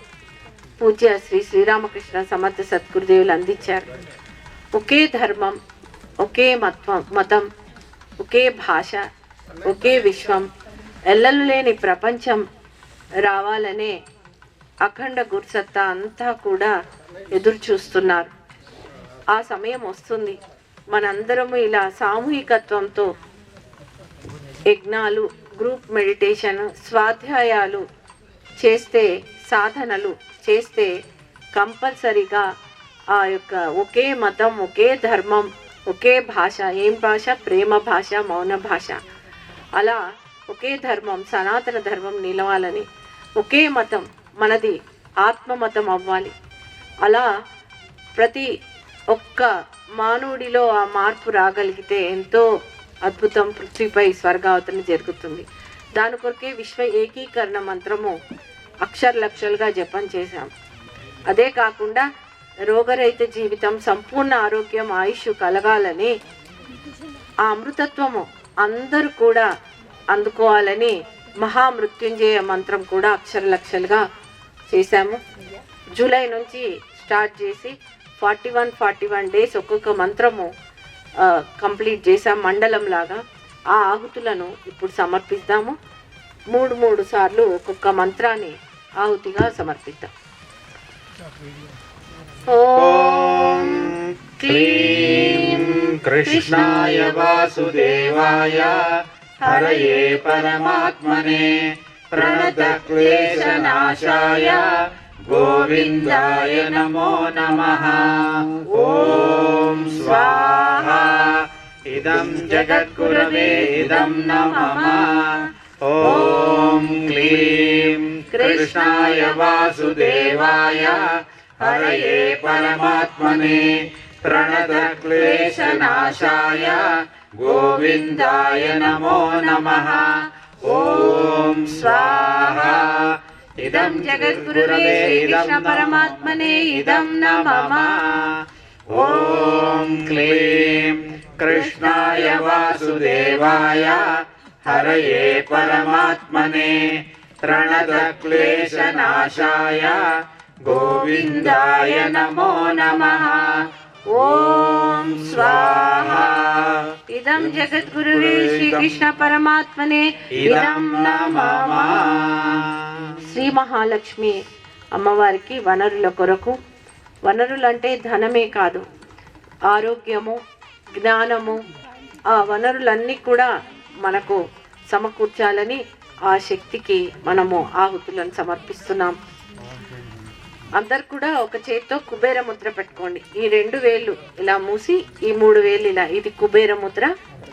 A: పూజ్య శ్రీ శ్రీరామకృష్ణ సమర్థ సద్గురుదేవులు అందించారు. ఒకే ధర్మం, ఒకే మతం, ఒకే భాష, ఒకే విశ్వం, ఎల్లలు లేని ప్రపంచం రావాలనే అఖండ గురుసత్తా అంతా కూడా ఎదురు చూస్తున్నారు. ఆ సమయం వస్తుంది. మనందరము ఇలా సామూహికత్వంతో యజ్ఞాలు, గ్రూప్ మెడిటేషన్, స్వాధ్యాయాలు చేస్తే, సాధనలు చేస్తే కంపల్సరిగా ఆ యొక్క ఒకే మతం, ఒకే ధర్మం, ఒకే భాష, ఏం భాష? ప్రేమ భాష, మౌన భాష. అలా ఒకే ధర్మం, సనాతన ధర్మం నిలవాలని, ఒకే మతం మనది ఆత్మమతం అవ్వాలి. అలా ప్రతి ఒక్క మానవుడిలో ఆ మార్పు రాగలిగితే ఎంతో అద్భుతం పృథ్వీపై స్వర్గావతరణ జరుగుతుంది. దాని కొరకే విశ్వ ఏకీకరణ మంత్రము అక్షర లక్షలుగా జపం చేశాం. అదే కాకుండా రోగరహిత జీవితం, సంపూర్ణ ఆరోగ్యం, ఆయుష్ కలగాలని, ఆ అమృతత్వము అందరూ కూడా అందుకోవాలని మహామృత్యుంజయ మంత్రం కూడా అక్షర లక్షలుగా చేశాము. జూలై నుంచి స్టార్ట్ చేసి 41 డేస్ ఒక్కొక్క మంత్రము కంప్లీట్ చేసాం, మండలం లాగా. ఆ ఆహుతులను ఇప్పుడు సమర్పిస్తాము. 3 సార్లు ఒక్కొక్క మంత్రాన్ని ఆహుతిగా సమర్పిద్దాం. ఓం క్లీం
E: కృష్ణాయ వాసుదేవాయ హరయే పరమాత్మనే ప్రణత క్లేశనాశాయ గోవిందాయ నమో నమః. ఓం స్వాహా ఇదం జగద్గురవే ఇదం నమః. ఓం క్లీం కృష్ణాయ వాసుదేవాయ హరయే పరమాత్మనే ప్రణత క్లేశనాశాయ గోవిందాయ నమో నమః. ఓం స్వాహా ఇదం జగద్గురవే శ్రీకృష్ణ పరమాత్మనే ఇదం నమః. ఓం క్లీం కృష్ణాయ వాసుదేవాయ హరయే పరమాత్మనే ప్రణత క్లేశనాశాయ గోవిందాయ నమో నమః. ఓం స్వాహా ఇదం జగద్గురువే శ్రీకృష్ణ పరమాత్మనే ఇదం నమః. శ్రీ మహాలక్ష్మి అమ్మవారికి వనరుల కొరకు, వనరులు అంటే ధనమే కాదు, ఆరోగ్యము, జ్ఞానము, ఆ వనరులన్నీ కూడా మనకు సమకూర్చాలని ఆ శక్తికి మనము ఆహుతులను సమర్పిస్తున్నాం. అందరు కూడా ఒక చేత్తో కుబేర ముద్ర పెట్టుకోండి. ఈ 2 వేళ్ళు ఇలా మూసి, ఈ 3 వేళ్ళు ఇలా, ఇది కుబేర ముద్ర.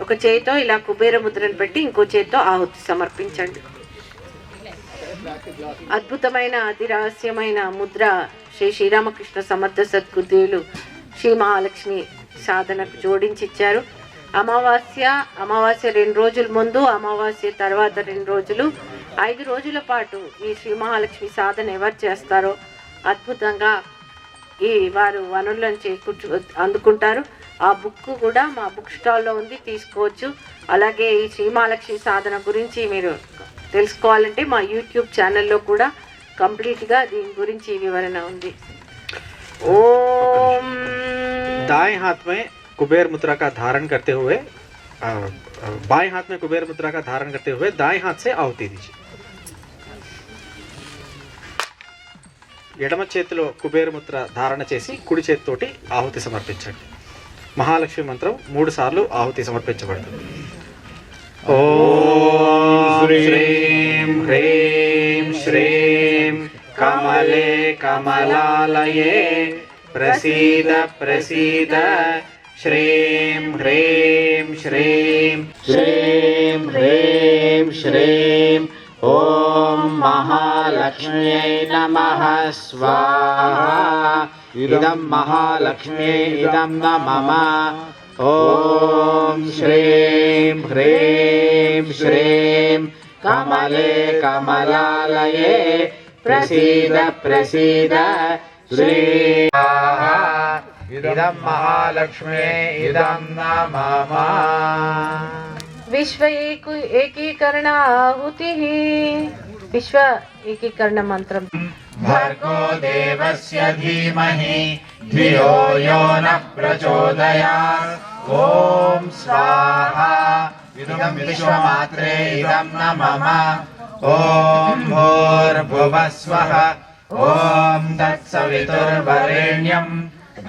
E: ఒక చేతితో ఇలా కుబేర ముద్రను పెట్టి ఇంకో చేత్తో ఆహుతి సమర్పించండి. అద్భుతమైన అతి రహస్యమైన ముద్ర శ్రీ శ్రీరామకృష్ణ సమర్థ సద్గురుదేవులు శ్రీ మహాలక్ష్మి సాధనకు జోడించి ఇచ్చారు. అమావాస్య 2 రోజుల ముందు, అమావాస్య తర్వాత 2 రోజులు
A: 5 రోజుల పాటు ఈ శ్రీ మహాలక్ష్మి సాధన ఎవరు చేస్తారో అద్భుతంగా ఈ వారు వనరులను అందుకుంటారు. ఆ బుక్ కూడా మా బుక్ స్టాల్లో ఉంది, తీసుకోవచ్చు. అలాగే ఈ శ్రీ మహాలక్ష్మి సాధన గురించి మీరు తెలుసుకోవాలంటే మా యూట్యూబ్ ఛానల్లో కూడా కంప్లీట్గా దీని గురించి వివరణ ఉంది. ఓం
D: दाएं हाथ में कुबेर मुद्रा का धारण करते हुए बाएं हाथ में कुबेर मुद्रा का धारण करते हुए दाएं हाथ से आहुति दीजिए. ఎడమ చేతిలో కుబేర ముద్ర ధారణ చేసి కుడి చేతితోటి ఆహుతి సమర్పించండి. మహాలక్ష్మి మంత్రం 3 సార్లు ఆహుతి సమర్పించబడుతుంది. ఓం శ్రీం హ్రీం శ్రీం కమలే కమలాలయే ప్రసీద ప్రసీద శ్రీం హ్రీం శ్రీం శ్రీం హ్రీం శ్రీం ఓం మహాలక్ష్మ్యై నమః స్వాహా. ఇదం మహాలక్ష్మ్యై ఇదం నమః. ఓం శ్రీం హ్రీం శ్రీం కమలే కమలాలయే ప్రసీద ప్రసీద శ్రీం ఇదం మహాలక్ష్మ్యై ఇదం నమః.
A: विश्व एकीकरण आहुति विश्व एकीकरण मंत्र.
C: भर्गो देवस्य धीमहि धियो यो नः प्रचोदयात्. ॐ स्वाहा. इदं विश्वमात्रे इदं न मम. ॐ भूर्भुवः स्वः. ॐ तत्सवितुर्वरेण्यं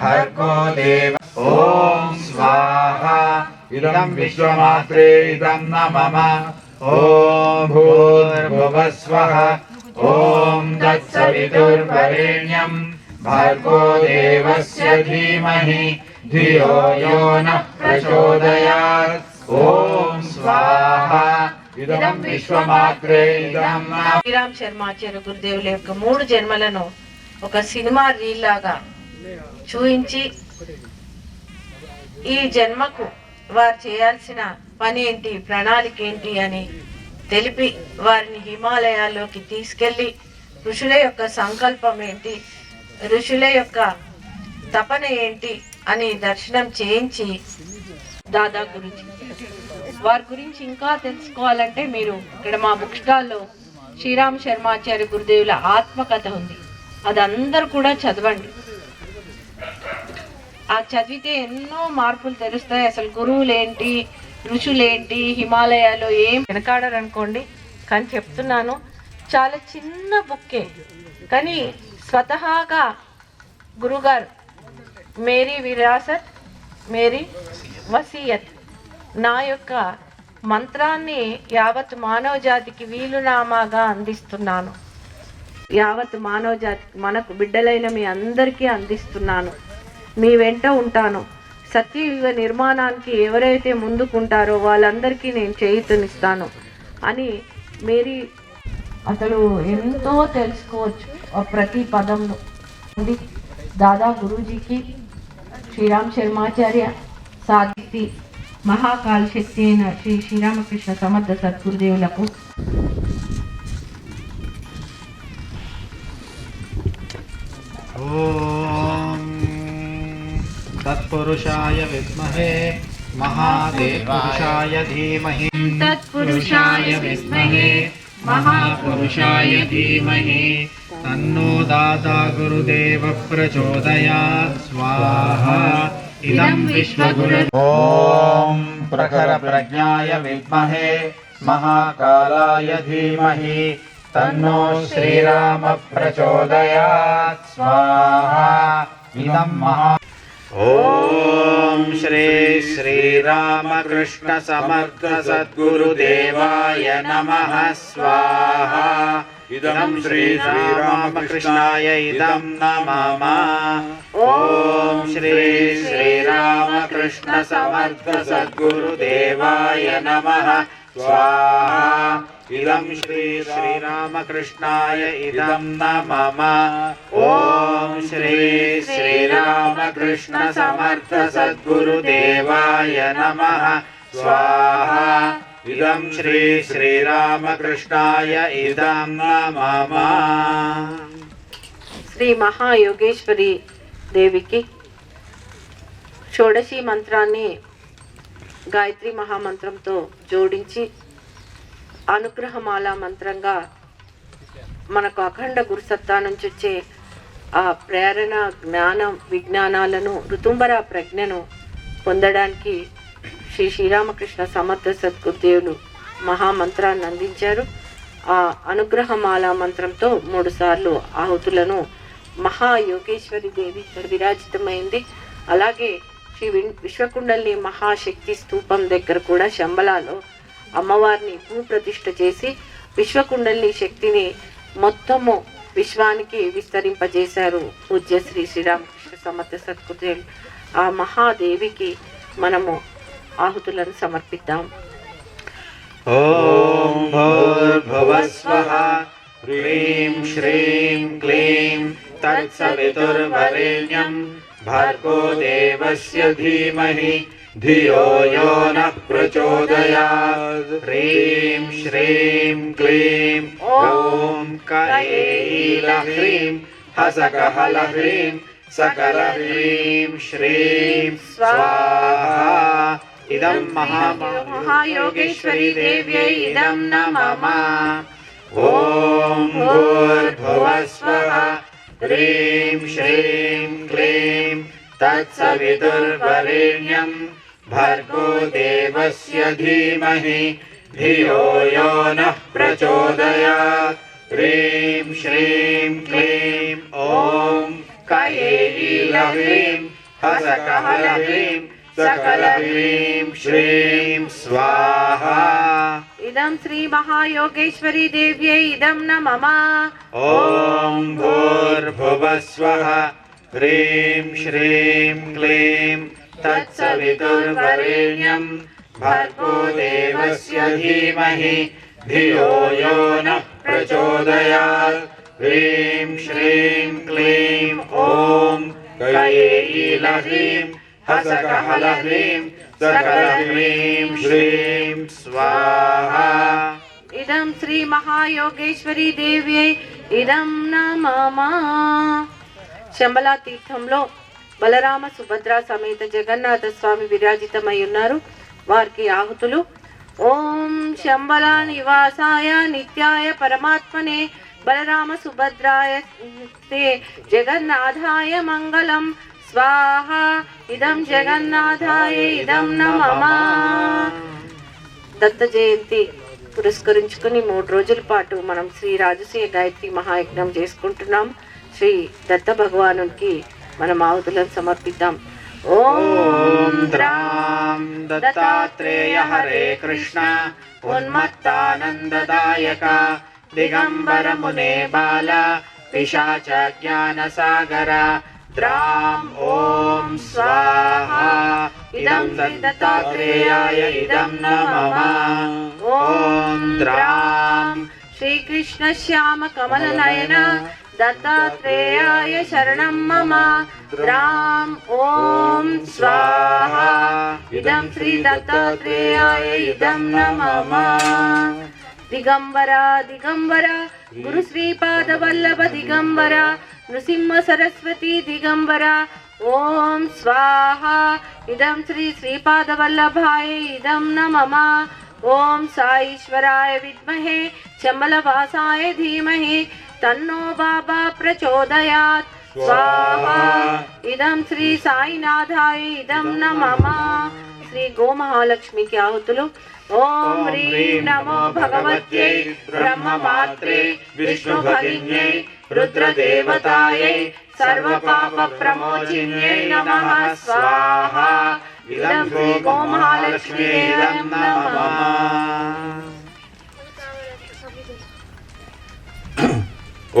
C: भर्गो देव. ॐ स्वाहा. इदं विश्वमात्रे इदं न मम. ॐ भूर्भुवः स्वः. ॐ तत्सवितुर्वरेण्यं भर्गो देवस्य धीमहि धियो यो नः प्रचोदयात्. ॐ स्वाहा. इदं विश्वमात्रे इदं न.
A: శ్రీరామ్ శర్మాచార్య గురుదేవుల యొక్క 3 జన్మలను ఒక సినిమా రీల్ లాగా చూయించి ఈ జన్మకు వారు చేయాల్సిన పని ఏంటి, ప్రణాళిక ఏంటి అని తెలిపి వారిని హిమాలయాల్లోకి తీసుకెళ్ళి ఋషుల యొక్క సంకల్పం ఏంటి, ఋషుల యొక్క తపన ఏంటి అని దర్శనం చేయించి దాదా గురించి వారి గురించి ఇంకా తెలుసుకోవాలంటే మీరు ఇక్కడ మా బుక్ స్టాల్లో శ్రీరామ్ శర్మాచార్య గురుదేవుల ఆత్మకథ ఉంది. అది అందరూ కూడా చదవండి. ఆ చదివితే ఎన్నో మార్పులు తెలుస్తాయి. అసలు గురువులేంటి, ఋషులేంటి, హిమాలయాలో ఏం వెనకాడరనుకోండి, కానీ చెప్తున్నాను. చాలా చిన్న బుక్కే, కానీ స్వతహాగా గురుగారు మేరీ విరాసత్ మేరీ వసీయత్ నా యొక్క మంత్రాన్ని యావత్ మానవ జాతికి వీలునామాగా అందిస్తున్నాను. యావత్ మానవ జాతి మనకు బిడ్డలైన మీ అందరికీ అందిస్తున్నాను. మీ వెంట ఉంటాను. సత్యయుగ నిర్మాణానికి ఎవరైతే ముందుకుంటారో వాళ్ళందరికీ నేను చేయూతనిస్తాను అని మేరీ అసలు ఎంతో తెలుసుకోవచ్చు ఆ ప్రతి పదంలో. దాదా గురూజీకి, శ్రీరామ్ శర్మాచార్య సాధితి మహాకాల శక్తి అయిన శ్రీ శ్రీరామకృష్ణ సమర్థ సద్గురుదేవులకు
D: ఓం तत्पुरुषाय विद्महे महादेवपुरुषाय धीमहि.
A: तत्पुरुषाय विद्महे महापुरुषाय धीमहि
D: तन्नो दाता गुरुदेव प्रचोदयात्. स्वाहा. इदं विश्वगुरु.
C: ॐ प्रखर प्रज्ञाय विद्महे महाकालाय धीमहि तन्नो श्रीराम प्रचोदयात्. स्वाहा. इदं महा.
D: ओम श्री श्रीरामकृष्ण समर्थ सद्गुरुदेवाय नमः. स्वाहा.
C: इदं श्री श्रीरामकृष्णाय
D: इदं नमः. ओम श्री श्रीरामकृष्ण समर्थ सद्गुरुदेवाय नमः. स्वाहा. इदं श्री श्रीरामकृष्णाय इदं नमः. ओम श्री श्रीरामकृष्ण समर्थ सद्गुरुदेवाय नमः. स्वाहा.
C: इदं श्री श्रीरामकृष्णाय इदं नमः।
A: శ్రీ మహాయోగేశ్వరి దేవికి షోడశి మంత్రాన్ని గాయత్రి మహామంత్రంతో జోడించి అనుగ్రహమాల మంత్రంగా మనకు అఖండ గురుసత్తా నుంచి వచ్చే ఆ ప్రేరణ, జ్ఞానం, విజ్ఞానాలను, ఋతుంబర ప్రజ్ఞను పొందడానికి శ్రీ శ్రీరామకృష్ణ సమర్థ సద్గురుదేవులు మహామంత్రాన్ని అందించారు. ఆ అనుగ్రహమాల మంత్రంతో 3 సార్లు ఆహుతులను మహాయోగేశ్వరి దేవి ఇక్కడ విరాజితమైంది. అలాగే శ్రీ విశ్వకుండలిని మహాశక్తి స్తూపం దగ్గర కూడా శంబలాలో అమ్మవారిని భూప్రతిష్ఠ చేసి విశ్వకుండలిని శక్తిని మొత్తము విశ్వానికి విస్తరింపజేశారు పూజ్య శ్రీ శ్రీరామకృష్ణ సమర్థ సద్గురుదేవులు. ఆ మహాదేవికి మనము ఆహుతులను సమర్పిద్దాం.
C: ఓం భూర్భువస్వః హ్రీం శ్రీం క్లీం తత్సవితుర్వరేణ్యం భర్గో దేవస్య ధీమహి ధియో యో నః ప్రచోదయాత్. హ్రీం శ్రీం క్లీం ఓం కైలహ్రీం హసకహలహ్రీం సకలహ్రీం శ్రీం స్వాహా. ఇదం మహాయోగేశ్వరీ దేవ్యై ఇదం నమః. ఓం భూర్భువస్వః హ్రీం శ్రీం క్లీం తత్సవితుర్వరేణ్యం భర్గో దేవస్య ధీమహి ధియో యో నః ప్రచోదయాత్. హ్రీం శ్రీం క్లీం ఓం కైలహ్రీం హసకహలహ్రీం సకలహ్రీం శ్రీం స్వాహా.
A: ఇదం శ్రీ మహాయోగేశ్వరీ దేవ్యై ఇదం నమః.
C: ఓం భూర్భువస్వః హ్రీం శ్రీం క్లీం తత్సవితుర్వరేణ్యం భర్గో దేవస్య ధీమహి ధియో యో నః ప్రచోదయాత్. హ్రీం శ్రీం క్లీం ఓం కైలహ్రీం హసకహలహ్రీం సకలహ్రీం శ్రీం స్వాహా.
A: ఇదం శ్రీ మహాయోగేశ్వరీ దేవ్యై ఇదం నమః. శంబలా తీర్థంలో బలరామ సుభద్ర సమేత జగన్నాథ స్వామి విరాజితమై ఉన్నారు. వారికి ఆహుతులు ఓం శంబలా నివాసాయ నిత్యాయ పరమాత్మనే బలరామ సుభద్రాయ జగన్నాథాయ మంగళం స్వాహా. ఇదం జగన్నాథాయ ఇదం నమః. దత్త జయంతి పురస్కరించుకుని 3 రోజుల పాటు మనం శ్రీ రాజసూయ గాయత్రి మహాయజ్ఞం చేసుకుంటున్నాం. శ్రీ దత్త భగవానునికి మనం ఆహుతులను సమర్పిద్దాం.
C: ఓం ద్రాం దత్తాత్రేయ హరే కృష్ణ ఉన్మత్తానందదాయక దిగంబర మునే బాల పిశాచ జ్ఞాన సాగర ద్రాం ఓం స్వాహా. ఇదం దత్తాత్రేయాయ ఇదం నమః. ఓం ద్రాం
A: శ్రీకృష్ణ శ్యామ కమల నయన దత్తాత్రేయాయ శరణం మమ. రామ్ ఓం స్వాహా. ఇదం శ్రీ దత్తాత్రేయాయ ఇదం నమః. దిగంబర దిగంబర గురు శ్రీపాద వల్లభ దిగంబర నృసింహ సరస్వతి దిగంబర ఓం స్వాహా. ఇదం శ్రీ శ్రీపాద వల్లభాయ ఇదం నమః. ఓం సాईश्वराय విద్మహే చమలవాసాయ ధీమహి తన్నో బాబా ప్రచోదయాత్. స్వాహా. ఇదం శ్రీ సాయినాథాయ ఇదం నమః. శ్రీ గోమహాలక్ష్మికి ఆహుతులు ఓం హ్రీం నమో భగవత్యై బ్రహ్మమాత్రే విష్ణుభగిన్యై రుద్రదేవతాయై సర్వపాప ప్రమోచిన్యై నమః. స్వాహా. ఇదం శ్రీ గోమహాలక్ష్మీ నమః.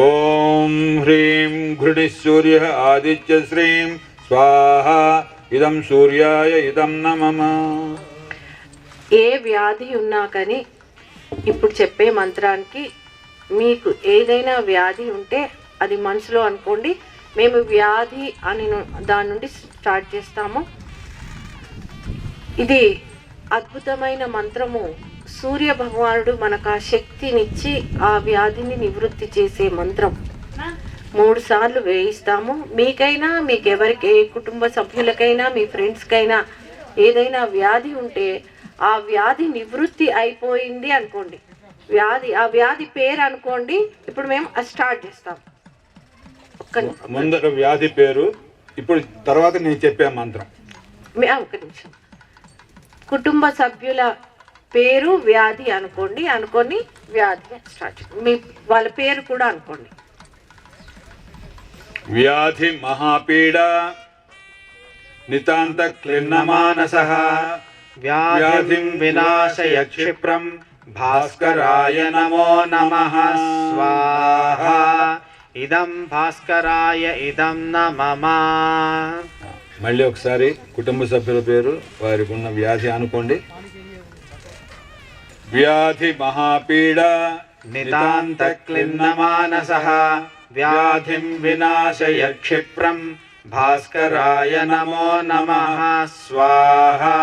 C: ఓం హ్రీం ఘృణిః సూర్యః ఆదిత్య శ్రీం స్వాహా. ఇదం సూర్యాయ ఇదం నమః.
A: ఏ వ్యాధి ఉన్నా కానీ ఇప్పుడు చెప్పే మంత్రానికి మీకు ఏదైనా వ్యాధి ఉంటే అది మనసులో అనుకోండి. మేము వ్యాధి అని దాని నుండి స్టార్ట్ చేస్తాము. ఇది అద్భుతమైన మంత్రము. సూర్య భగవానుడు మనకు ఆ శక్తినిచ్చి ఆ వ్యాధిని నివృత్తి చేసే మంత్రం 3 సార్లు వేయిస్తాము. మీకైనా మీకెవరికి ఏ కుటుంబ సభ్యులకైనా మీ ఫ్రెండ్స్కైనా ఏదైనా వ్యాధి ఉంటే ఆ వ్యాధి నివృత్తి అయిపోయింది అనుకోండి, ఆ వ్యాధి పేరు అనుకోండి. ఇప్పుడు మేము స్టార్ట్ చేస్తాం.
C: ముందర వ్యాధి పేరు, ఇప్పుడు తర్వాత నేను చెప్పే మంత్రం.
A: ఒక్క నిమిషం. కుటుంబ సభ్యుల పేరు వ్యాధి అనుకొని వ్యాధి స్టార్ట్. మీ వాళ్ళ పేరు కూడా అనుకోండి.
C: వ్యాధి మహాపీడ నితాంత క్లిన్నమానసః
D: వ్యాధిం వినాశయ క్షిప్రం భాస్కరాయ నమో నమః స్వాహా. ఇదం భాస్కరాయ ఇదం నమః.
C: మళ్ళీ ఒకసారి కుటుంబ సభ్యుల పేరు, వారికి ఉన్న వ్యాధి అనుకోండి. వ్యాధి మహాపీడ
D: నితాంత క్లిన్నమానసః వ్యాధిం వినాశయ క్షిప్రం భాస్కరాయ నమో నమః స్వాహా.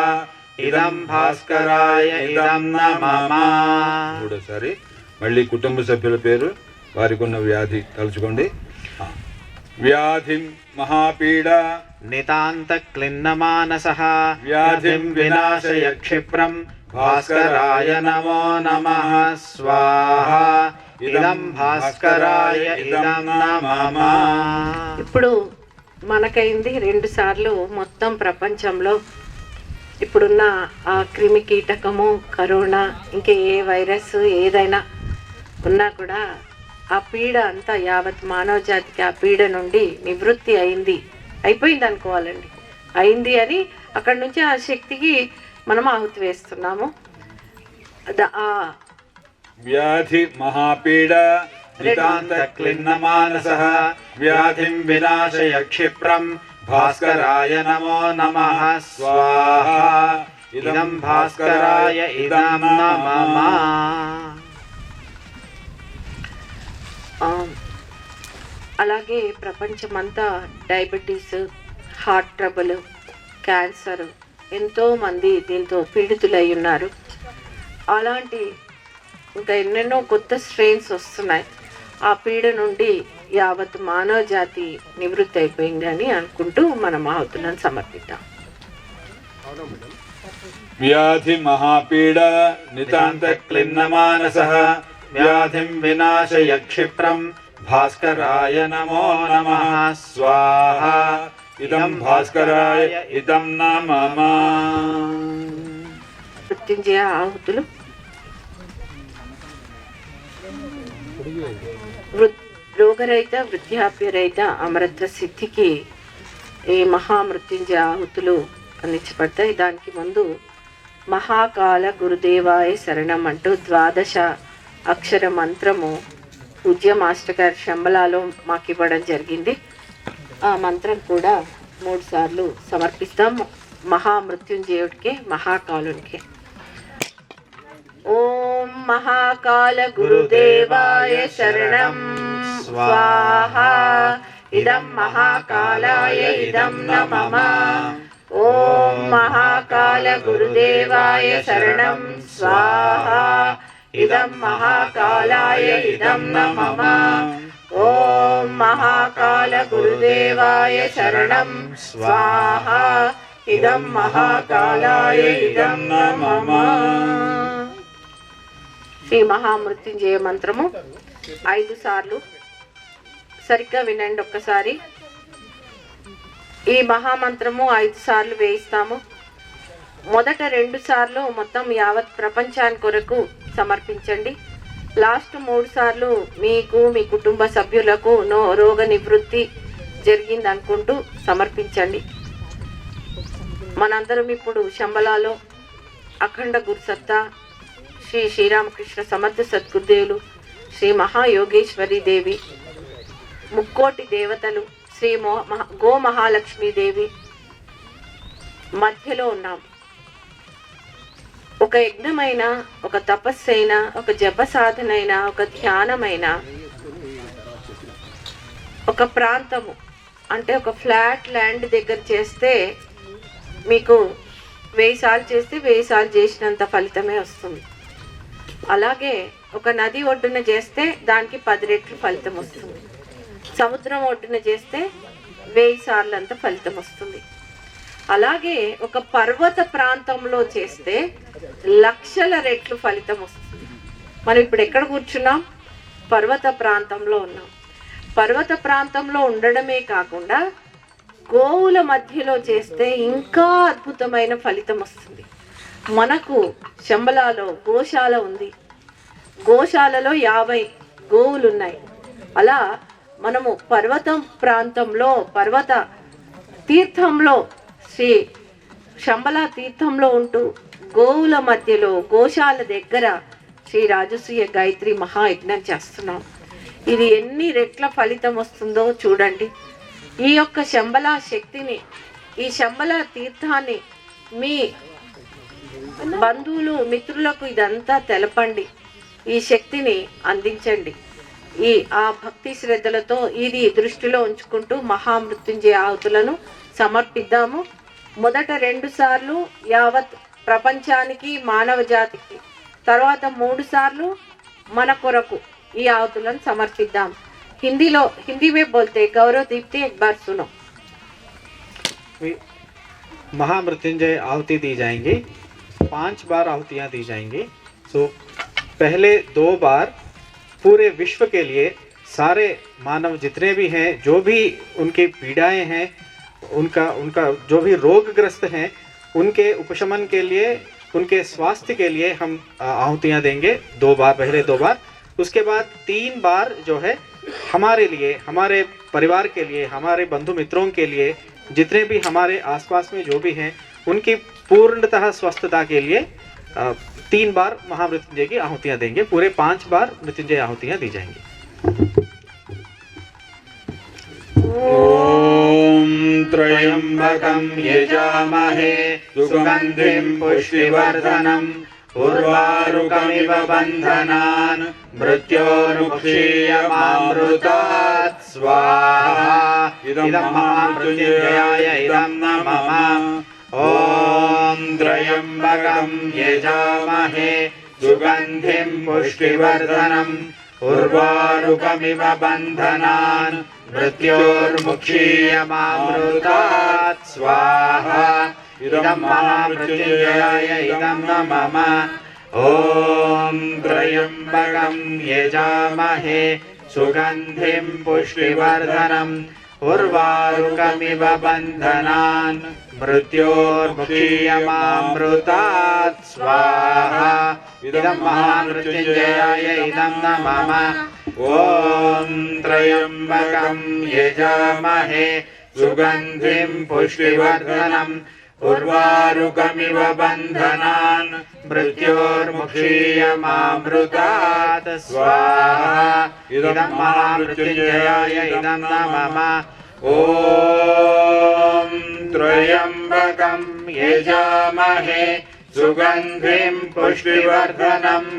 D: ఇదం భాస్కరాయ ఇదం నమః.
C: మూడోసారి మళ్ళీ కుటుంబ సభ్యుల పేరు, వారికి ఉన్న వ్యాధి తలుచుకోండి. వ్యాధి మహాపీడ
D: నితాంత క్లిన్నమానసః
C: వ్యాధిం వినాశయ
D: క్షిప్రం భాస్కరాయ నమో నమః స్వాహా. ఇదం భాస్కరాయ ఇదం నమః.
A: ఇప్పుడు మనకైంది 2 సార్లు. మొత్తం ప్రపంచంలో ఇప్పుడున్న ఆ క్రిమి కీటకము, కరోనా, ఇంకా ఏ వైరస్ ఏదైనా ఉన్నా కూడా ఆ పీడ అంతా యావత్ మానవ జాతికి ఆ పీడ నుండి నివృత్తి అయిపోయింది అనుకోవాలండి. అయింది అని అక్కడి నుంచి ఆ శక్తికి మనం ఆహుతి వేస్తున్నాము.
C: వ్యాధి మహాపీడ నితాంత క్లిన్నమానసః వ్యాధిం వినాశయ క్షిప్రం భాస్కరాయ నమో నమః స్వాహా. ఇదం భాస్కరాయ ఇదం నమః.
A: అలాగే ప్రపంచమంతా డయాబెటీస్, హార్ట్ ట్రబుల్, క్యాన్సర్ ఎంతోమంది దీంతో పీడితులై ఉన్నారు. అలాంటి ఇంకా ఎన్నెన్నో కొత్త స్ట్రెయిన్స్ వస్తున్నాయి. ఆ పీడ నుండి యావత్ మానవ జాతి నివృత్తి అయిపోయింది అని అనుకుంటూ మనం ఆహుతులను సమర్పిద్దాం.
C: వ్యాధి మహాపీడ నితాంత క్లిన్నమానసః వ్యాధిం వినాశయ క్షిప్రం భాస్కరాయ నమో నమః స్వాహా. ఇదం భాస్కరాయ ఇదం నమః.
A: మృత్యుంజయ ఆహుతులు. రోగరహిత, వృద్ధాప్యరహిత అమరత్వ సిద్ధికి ఈ మహామృత్యుంజయ ఆహుతులు అందించబడతాయి. దానికి ముందు మహాకాల గురుదేవాయ శరణం అంటూ 12 అక్షర మంత్రము పూజ్య మాస్టర్ గారి శంబలాలో మాకు ఇవ్వడం జరిగింది. ఆ మంత్రం కూడా 3 సార్లు సమర్పిస్తాం మహామృత్యుంజయుడికి, మహాకాలునికి. ఓం మహాకాల గురుదేవాయ శరణం స్వాహా. ఇదం మహాకాలాయ ఇదం నమః. ఓం మహాకాల గురుదేవాయ శరణం స్వాహా. ఇదం మహాకాలాయ ఇదం నమః. ఓం మహాకాల గురుదేవాయ శరణం స్వాహా. ఇదం మహాకాలాయ ఇదం నమః. శ్రీ మహామృత్యుంజయ మంత్రము 5 సార్లు. సరిగ్గా వినండి ఒక్కసారి. ఈ మహామంత్రము 5 సార్లు వేయిస్తాము. మొదట 2 సార్లు మొత్తం యావత్ ప్రపంచానికి కొరకు సమర్పించండి. లాస్ట్ 3 సార్లు మీకు, మీ కుటుంబ సభ్యులకు రోగ నివృత్తి జరిగింది అనుకుంటూ సమర్పించండి. మనందరం ఇప్పుడు శంబలాలో అఖండ గురుసత్తా శ్రీ శ్రీరామకృష్ణ సమర్థ సద్గురుదేవులు, శ్రీ మహాయోగేశ్వరి దేవి, ముక్కోటి దేవతలు, శ్రీ గో మహాలక్ష్మీదేవి మధ్యలో ఉన్నాం. ఒక యజ్ఞమైన, ఒక తపస్సైన, ఒక జప సాధనైన, ఒక ధ్యానమైన, ఒక ప్రాంతము అంటే ఒక ఫ్లాట్ ల్యాండ్ దగ్గర చేస్తే మీకు 1000 సార్లు చేస్తే 1000 సార్లు చేసినంత ఫలితమే వస్తుంది. అలాగే ఒక నది ఒడ్డున చేస్తే దానికి 10 రెట్లు ఫలితం వస్తుంది. సముద్రం ఒడ్డున చేస్తే 1000 సార్లు అంత ఫలితం వస్తుంది. అలాగే ఒక పర్వత ప్రాంతంలో చేస్తే లక్షల రెట్లు ఫలితం వస్తుంది. మనం ఇప్పుడు ఎక్కడ కూర్చున్నాం? పర్వత ప్రాంతంలో ఉన్నాం. పర్వత ప్రాంతంలో ఉండడమే కాకుండా గోవుల మధ్యలో చేస్తే ఇంకా అద్భుతమైన ఫలితం వస్తుంది. మనకు శంబలాలో గోశాల ఉంది. గోశాలలో 50 గోవులు ఉన్నాయి. అలా మనము పర్వతం ప్రాంతంలో, పర్వత తీర్థంలో, శ్రీ శంబలా తీర్థంలో ఉంటూ గోవుల మధ్యలో గోశాల దగ్గర శ్రీ రాజసూయ గాయత్రి మహాయజ్ఞం చేస్తున్నాం. ఇది ఎన్ని రెట్ల ఫలితం వస్తుందో చూడండి. ఈ యొక్క శంబలా శక్తిని, ఈ శంబలా తీర్థాన్ని మీ బంధువులు మిత్రులకు ఇదంతా తెలపండి. ఈ శక్తిని అందించండి. ఆ భక్తి శ్రద్ధలతో ఇది దృష్టిలో ఉంచుకుంటూ మహామృత్యుంజయ ఆహుతులను సమర్పిద్దాము. మొదట 2 సార్లు యావత్ ప్రపంచానికి, మానవ జాతికి, తర్వాత 3 సార్లు మన కొరకు ఈ ఆహుతులను సమర్పిద్దాం. हिंदी में बोलते हैं. गौरव दीप्ति एक बार सुनो.
D: महामृत्युंजय आहुति दी जाएंगी. 5 बार आहुतियाँ दी जाएंगी. सो पहले 2 बार पूरे विश्व के लिए सारे मानव जितने भी हैं, जो भी उनकी पीड़ाएं हैं, उनका जो भी रोगग्रस्त हैं, उनके उपशमन के लिए, उनके स्वास्थ्य के लिए हम आहुतियाँ देंगे 2 बार, पहले 2 बार. उसके बाद 3 बार जो है हमारे लिए, हमारे परिवार के लिए, हमारे बंधु मित्रों के लिए, जितने भी हमारे आसपास में जो भी हैं, उनकी पूर्णतः स्वस्थता के लिए 3 बार महामृत्युंजय की आहुतियाँ देंगे. पूरे 5 बार मृत्युंजय आहुतियाँ दी जाएंगी.
C: ओम त्रयंबकं यजामहे सुगंधिं पुष्टिवर्धनम् उर्वारुकमिव बन्धनान् मृत्योर्मुक्षीयमामृतात् स्वाहा. इदं महामृत्युंजयाय इदं नमः. ॐ त्र्यम्बकं यजामहे सुगन्धिं पुष्टिवर्धनम् उर्वारुकमिव बन्धनान् मृत्योर्मुक्षीयमामृतात् स्वाहा. इदं महामृत्युंजयाय इदं नमः. ॐ त्र्यम्बकं यजामहे सुगन्धिं पुष्टिवर्धनम् उर्वारुकमिव बन्धनान् मृत्योर्मुक्षीयमामृतात् स्वाहा. इदं महामृत्युंजयाय इदं नमः. ॐ त्र्यम्बकं यजामहे सुगन्धिं पुष्टिवर्धनम् उर्वारुकमिव बन्धनान् मृत्योर्मुक्षीयमामृतात् स्वाहा. इदं महामृत्युंजयाय इदं नमः. ॐ त्र्यम्बकं यजामहे सुगन्धिं पुष्टिवर्धनम्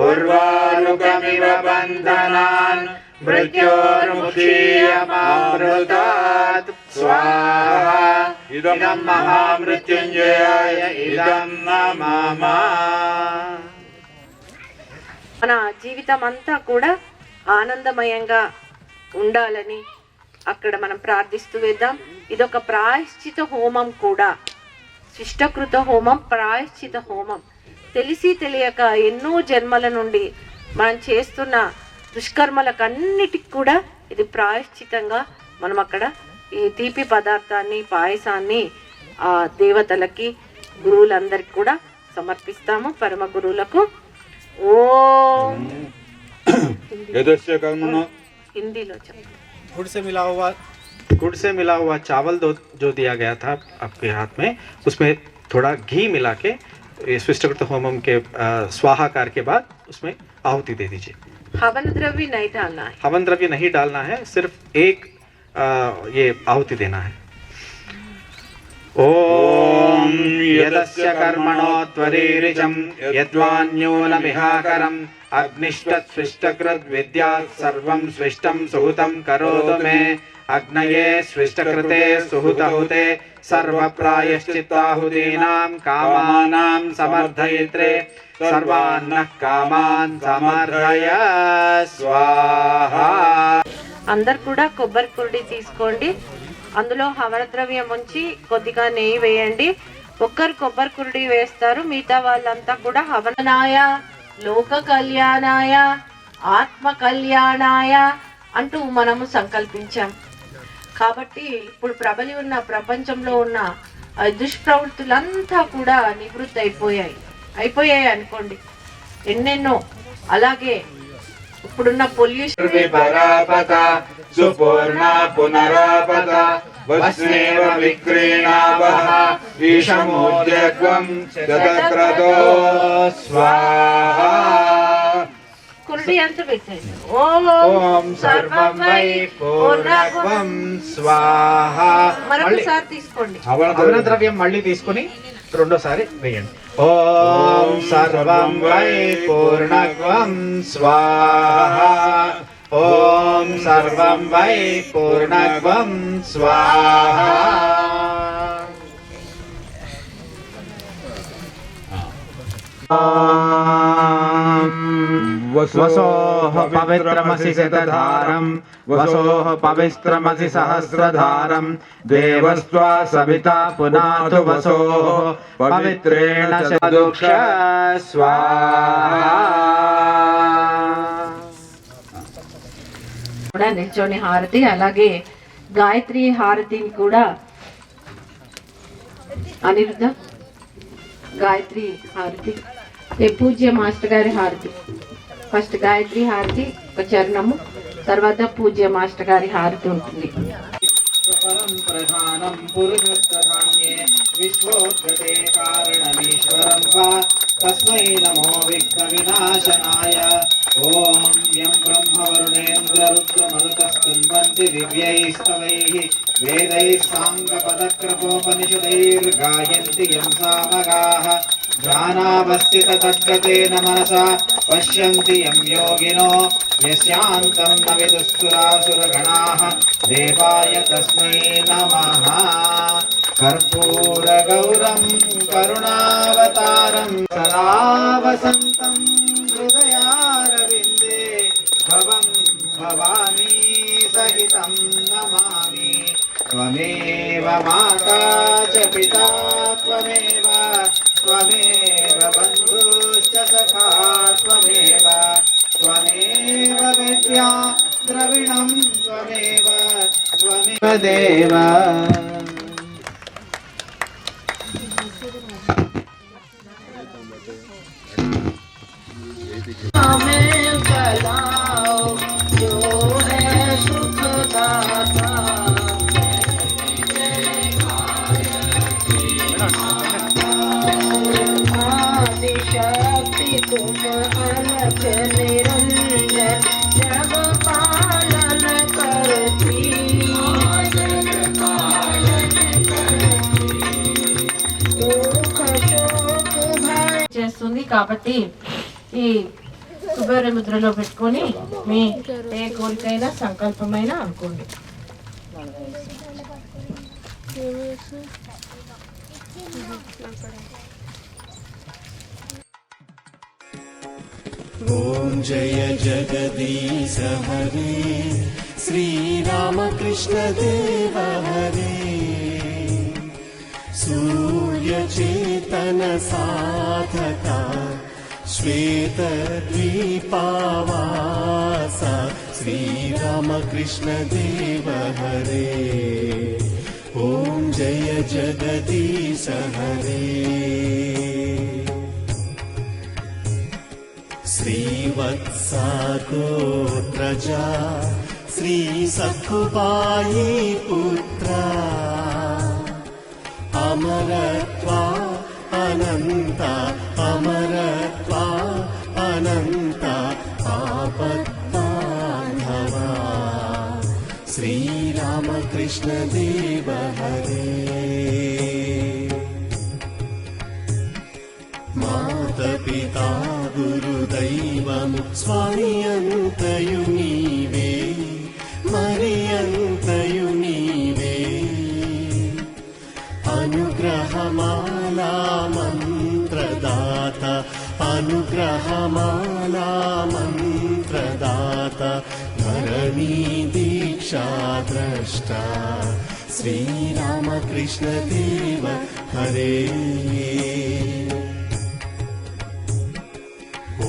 C: उर्वारुकमिव बन्धनान् मृत्योर्मुक्षीयमामृतात् स्वाहा. इदं महामृत्युंजयाय इदं नमः.
A: మన జీవితం అంతా కూడా ఆనందమయంగా ఉండాలని అక్కడ మనం ప్రార్థిస్తూ వేద్దాం. ఇదొక ప్రాయశ్చిత హోమం కూడా. శిష్టకృత హోమం, ప్రాయశ్చిత హోమం. తెలిసి తెలియక ఎన్నో జన్మల నుండి మనం చేస్తున్న దుష్కర్మలకన్నిటికి కూడా ఇది ప్రాయశ్చితంగా మనం అక్కడ ఈ తీపి పదార్థాన్ని, పాయసాన్ని ఆ దేవతలకి, గురువులందరికీ కూడా సమర్పిస్తాము. పరమ గురువులకు. ఓం
C: यदस्य कर्मणो
A: హిందీలో చెప్పండి.
D: गुड़ से मिला हुआ चावल जो दिया गया था आपके हाथ में, उसमें थोड़ा घी मिला के स्विष्टकृत होमम के स्वाहाकार के बाद उसमें आहुति दे दीजिए.
A: हवन द्रव्य नहीं डालना है.
D: हवन द्रव्य नहीं डालना है, सिर्फ एक ये आहुति देना है. ओम यदस्य कर्मणो त्वरीरिजं यद्वान्यूनमिहाकरम् अग्निष्टत् स्विष्टकृत् विद्यात् सर्वं स्विष्टं सुहृतं करोतु मे. अग्नये स्विष्टकृते सुहुतहुते सर्वप्रायश्चित्ताहुतीनां कामानां समर्थयित्रे सर्वान्नः कामान् समर्थय स्वाहा।
A: అందరు కూడా కొబ్బరి కురుడి తీసుకోండి, అందులో హవన ద్రవ్యం ఉంచి కొద్దిగా నెయ్యి వేయండి. ఒక్కరు కొబ్బరి కురుడి వేస్తారు, మిగతా వాళ్ళంతా కూడా హవనాయ లోక కళ్యాణాయ ఆత్మ కళ్యాణాయ అంటూ మనము సంకల్పించాం. కాబట్టి ఇప్పుడు ప్రబలి ఉన్న ప్రపంచంలో ఉన్న దుష్ప్రవృత్తులంతా కూడా నివృత్తి అయిపోయాయి అనుకోండి, ఎన్నెన్నో. అలాగే ఇప్పుడున్న పొల్యూషన్
C: సుపూర్ణ పునరాపత వస్నేవ విక్రీణావః ఈశమోద్యగ్వం శతక్రతో స్వాహా.
A: కురుడి అంతా పెట్టండి.
D: ఓం సర్వం వై పూర్ణత్వం స్వాహా.
A: మరొకసారి తీసుకోండి.
D: హవన ద్రవ్యం మళ్ళీ తీసుకుని రెండోసారి వేయండి. ఓం సర్వం వై పూర్ణత్వం స్వాహా. ఓం సర్వం వై పూర్ణత్వం స్వాహా. वसोः पवित्रमसि शतधारं वसोः पवित्रमसि सहस्रधारं देवस्त्वा सविता पुनातु वसोः पवित्रेण शतदुक्ष स्वाहा.
A: కూడా నిల్చొని హారతి, అలాగే గాయత్రి హారతిని కూడా అనిరుద్ధ గాయత్రి హారతి, పూజ్య మాస్టర్ గారి హారతి. ఫస్ట్ గాయత్రి హారతి ఒక చరణము, తర్వాత పూజ్య మాస్టర్ గారి హారతి ఉంటుంది.
D: परं प्रधानं पुरुषस्तधान्ये विश्वोत्कटे कारणमीश्वरं वा तस्मै नमो विघ्नविनाशनाय. ॐ यं ब्रह्मवरुणेन्द्ररुद्रमरुतस्तुन्वन्ति दिव्यैस्तवैः वेदैः साङ्गपदक्रपोपनिषदैर्गायन्ति यं सामगाः ध्यानावस्थिततद्गतेन मनसा पश्यन्ति यं योगिनो यस्यान्तं न विदुस्तुरासुरगणाः देवाय तस्मै नमः. कर्पूरगौरं करुणावतारं सदा वसन्तं हृदयारविन्दे भवं भवानी सहितं नमामि. त्वमेव माता च पिता त्वमेव बन्धुश्च सखा त्वमेव विद्या द्रविणं त्वमेव देव.
E: हमें बताओ जो है सुखदाता, आदिशक्ति तुम अलख निरंजन जग पालन करती. చేస్తుంది కాబట్టి ఈ కుబేర ముద్రలో పెట్టుకొని మీ ఏ కోరికైనా సంకల్పమైనా అనుకోండి.
F: ओम जय जगदीश हरे श्री रामकृष्ण देव हरे. सूर्य चेतन साधका श्वेत द्वीपावासा श्री रामकृष्ण देव हरे. ओम जय जगदीश हरे. श्रीवत्सागोत्रजा श्री सखुबाई पुत्रा अमरत्वा अनंता अमरत्वा अनंता आपत्तान्धवा श्री रामकृष्ण देव हरे. मातपिता गुरुदैवं स्वामियन्तयु नीवे मरियन्तयु अनुग्रहमाला मन्त्रदाता अनुग्रहमाला मन्त्रदाता धरणी दीक्षा द्रष्टा श्रीरामकृष्ण देव हरे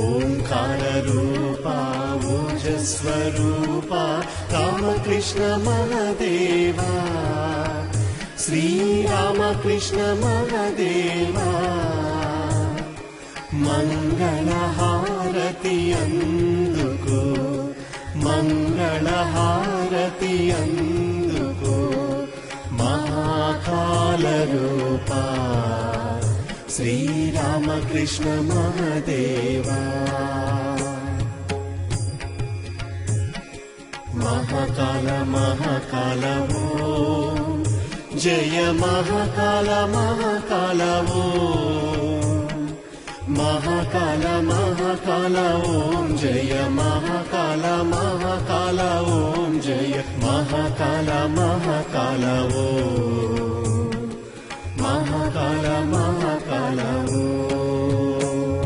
F: ओंकार रूपा ओजस्वरूपा रामकृष्ण महादेवा श्रीरामकृष्ण महादेवा मंगलहारति अंदुको मंगलहारति अंदुको महाकाल रूपा श्रीरामकृष्ण महादेवा महाकाल महाकाल ओम जय महाकाल महाकाल ओम महाकाल महाकाल ओम जय महाकाल महाकाल ओम जय महाकाल महाकाल ओम महाकाल महाकाल ओम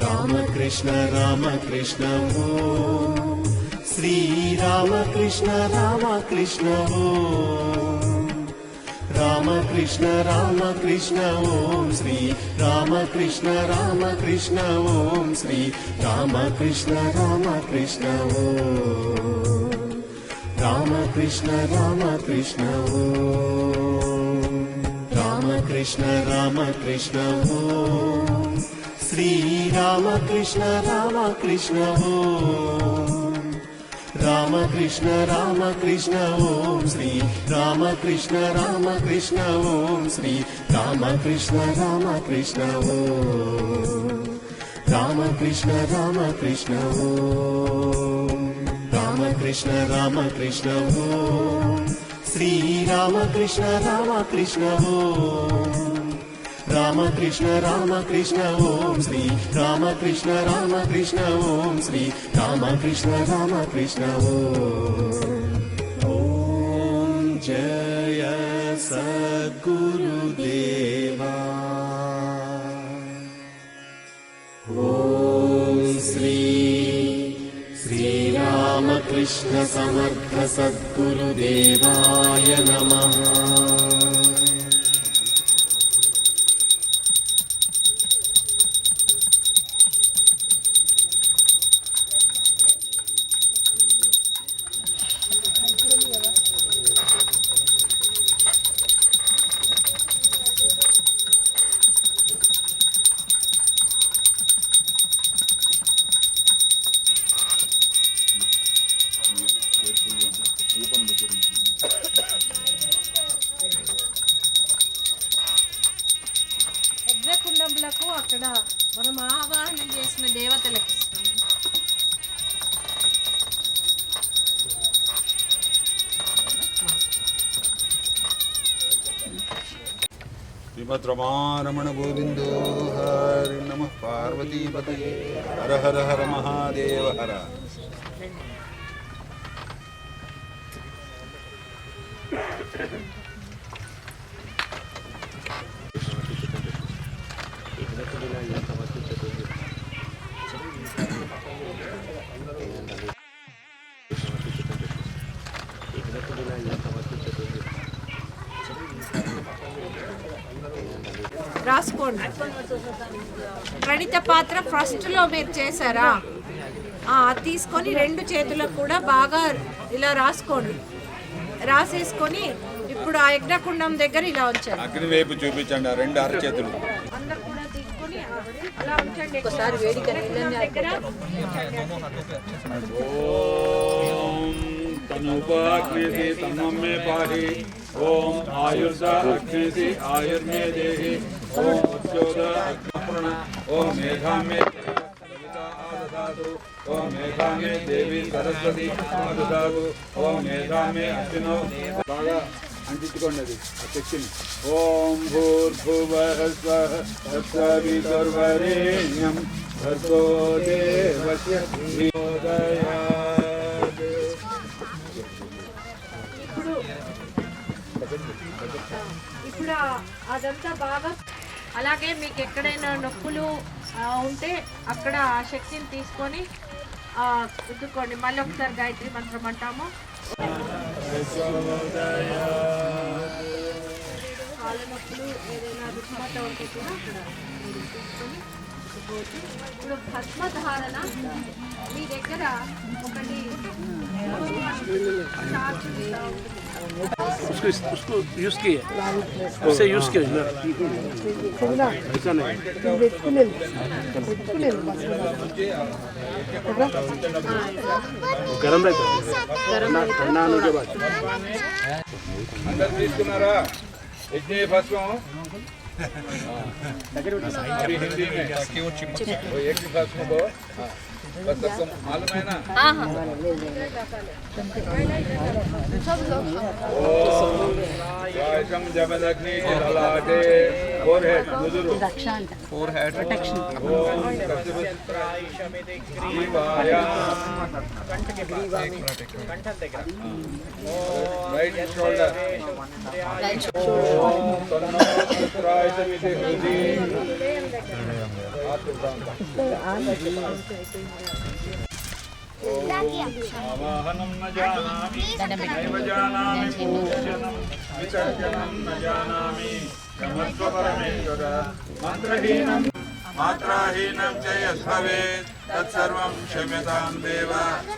F: रामकृष्ण रामकृष्ण ओम श्री रामकृष्ण रामकृष्ण ओम रामकृष्ण रामकृष्ण ओम श्री रामकृष्ण रामकृष्ण ओम श्री रामकृष्ण रामकृष्ण ओम रामकृष्ण रामकृष्ण ओम रामकृष्ण रामकृष्ण ओम श्री रामकृष्ण रामकृष्ण ओम रामकृष्ण रामकृष्ण ओम श्री रामकृष्ण रामकृष्ण ओम श्री रामकृष्ण रामकृष्ण ओम रामकृष्ण रामकृष्ण ओम रामकृष्ण रामकृष्ण ओम श्री रामकृष्ण रामकृष्ण ओम रामकृष्ण रामकृष्ण ओम श्री रामकृष्ण रामकृष्ण ओम श्री रामकृष्ण रामकृष्ण ओम जय सद्गुरुदेवा ओम श्री रामकृष्ण समर्थ सद्गुरुदेवाय नमः।
E: యజ్ఞకుండములకు అక్కడ మనం ఆవాహన చేసిన దేవతలకు ఇస్తాం.
C: श्रीमद् रमारमण गोविंदो हरि नमः पार्वती पतये हर हर हर महादेव हर।
E: రాసుకోండి. ప్రణిత పాత్ర ఫస్ట్లో మీరు చేశారా, తీసుకొని రెండు చేతులకు కూడా బాగా ఇలా రాసుకోండి. రాసేసుకొని ఇప్పుడు ఆ యజ్ఞకుండం దగ్గర ఇలా ఉంచండి.
C: అగ్ని వైపు చూపించండి రెండు అరచేతులు.
E: అందరూ కూడా తీసుకొని అలా ఉంచండి. ఒకసారి వేడిక దగ్గర
C: ఓం తనుపాగ్నేసి తన్మే పాహి ఓం ఆయుర్దా అగ్నేసి ఆయుర్మే దేహి ఓం ఉద్యోగ అగ్నిప్రణ ఓం మేఘామే ఆదదాతు ఓం మేఘామే దేవి సరస్వతి ఆదదాతు ఓం మేఘామే అశ్వినో బాగా అంటించుకోండి అది ఆ శక్తిని. ఓం భూర్భువః స్వః తత్సవితుర్వరేణ్యం భర్గో దేవస్య ధియోదయాత్.
A: ఇప్పుడు అదంతా బాగా, అలాగే మీకు ఎక్కడైనా నొప్పులు ఉంటే అక్కడ ఆ శక్తిని తీసుకొని రుద్దుకోండి. మళ్ళీ ఒకసారి గాయత్రి మంత్రం అంటాము. కాళ్ళ నొప్పులు ఏదైనా రుగ్మత ఉంటే కూడా అక్కడ మీరు తీసుకొని రుద్దుకోవచ్చు. ఇప్పుడు భస్మధారణ మీ దగ్గర ఒకటి
G: उसको यूज किए उससे यूज किया गरम रहता ठंडा होने के बाद
C: अंदर తీసుకున్నారా యజ్ఞ భస్మం अभी हिंदी में वो एक भस्म को बस सबको मालूम है ना? हाँ हाँ। ओम जमदग्नि जलाटे फोरहेड नुदुरु फोरहेड प्रोटेक्शन ओम कस्यपत्राय शमिते ग्रीवाया कंठ के कंठ దగ్గర राइट शोल्डर ओम तन्नोत्राय शमिते हृदि आवाहनं न जानामि नैव जानामि पूजनं विसर्जनं न जानामि क्षमस्व परमेश्वर मात्राहीनं च यद्भवेत् तत्सर्वं क्षम्यतां देव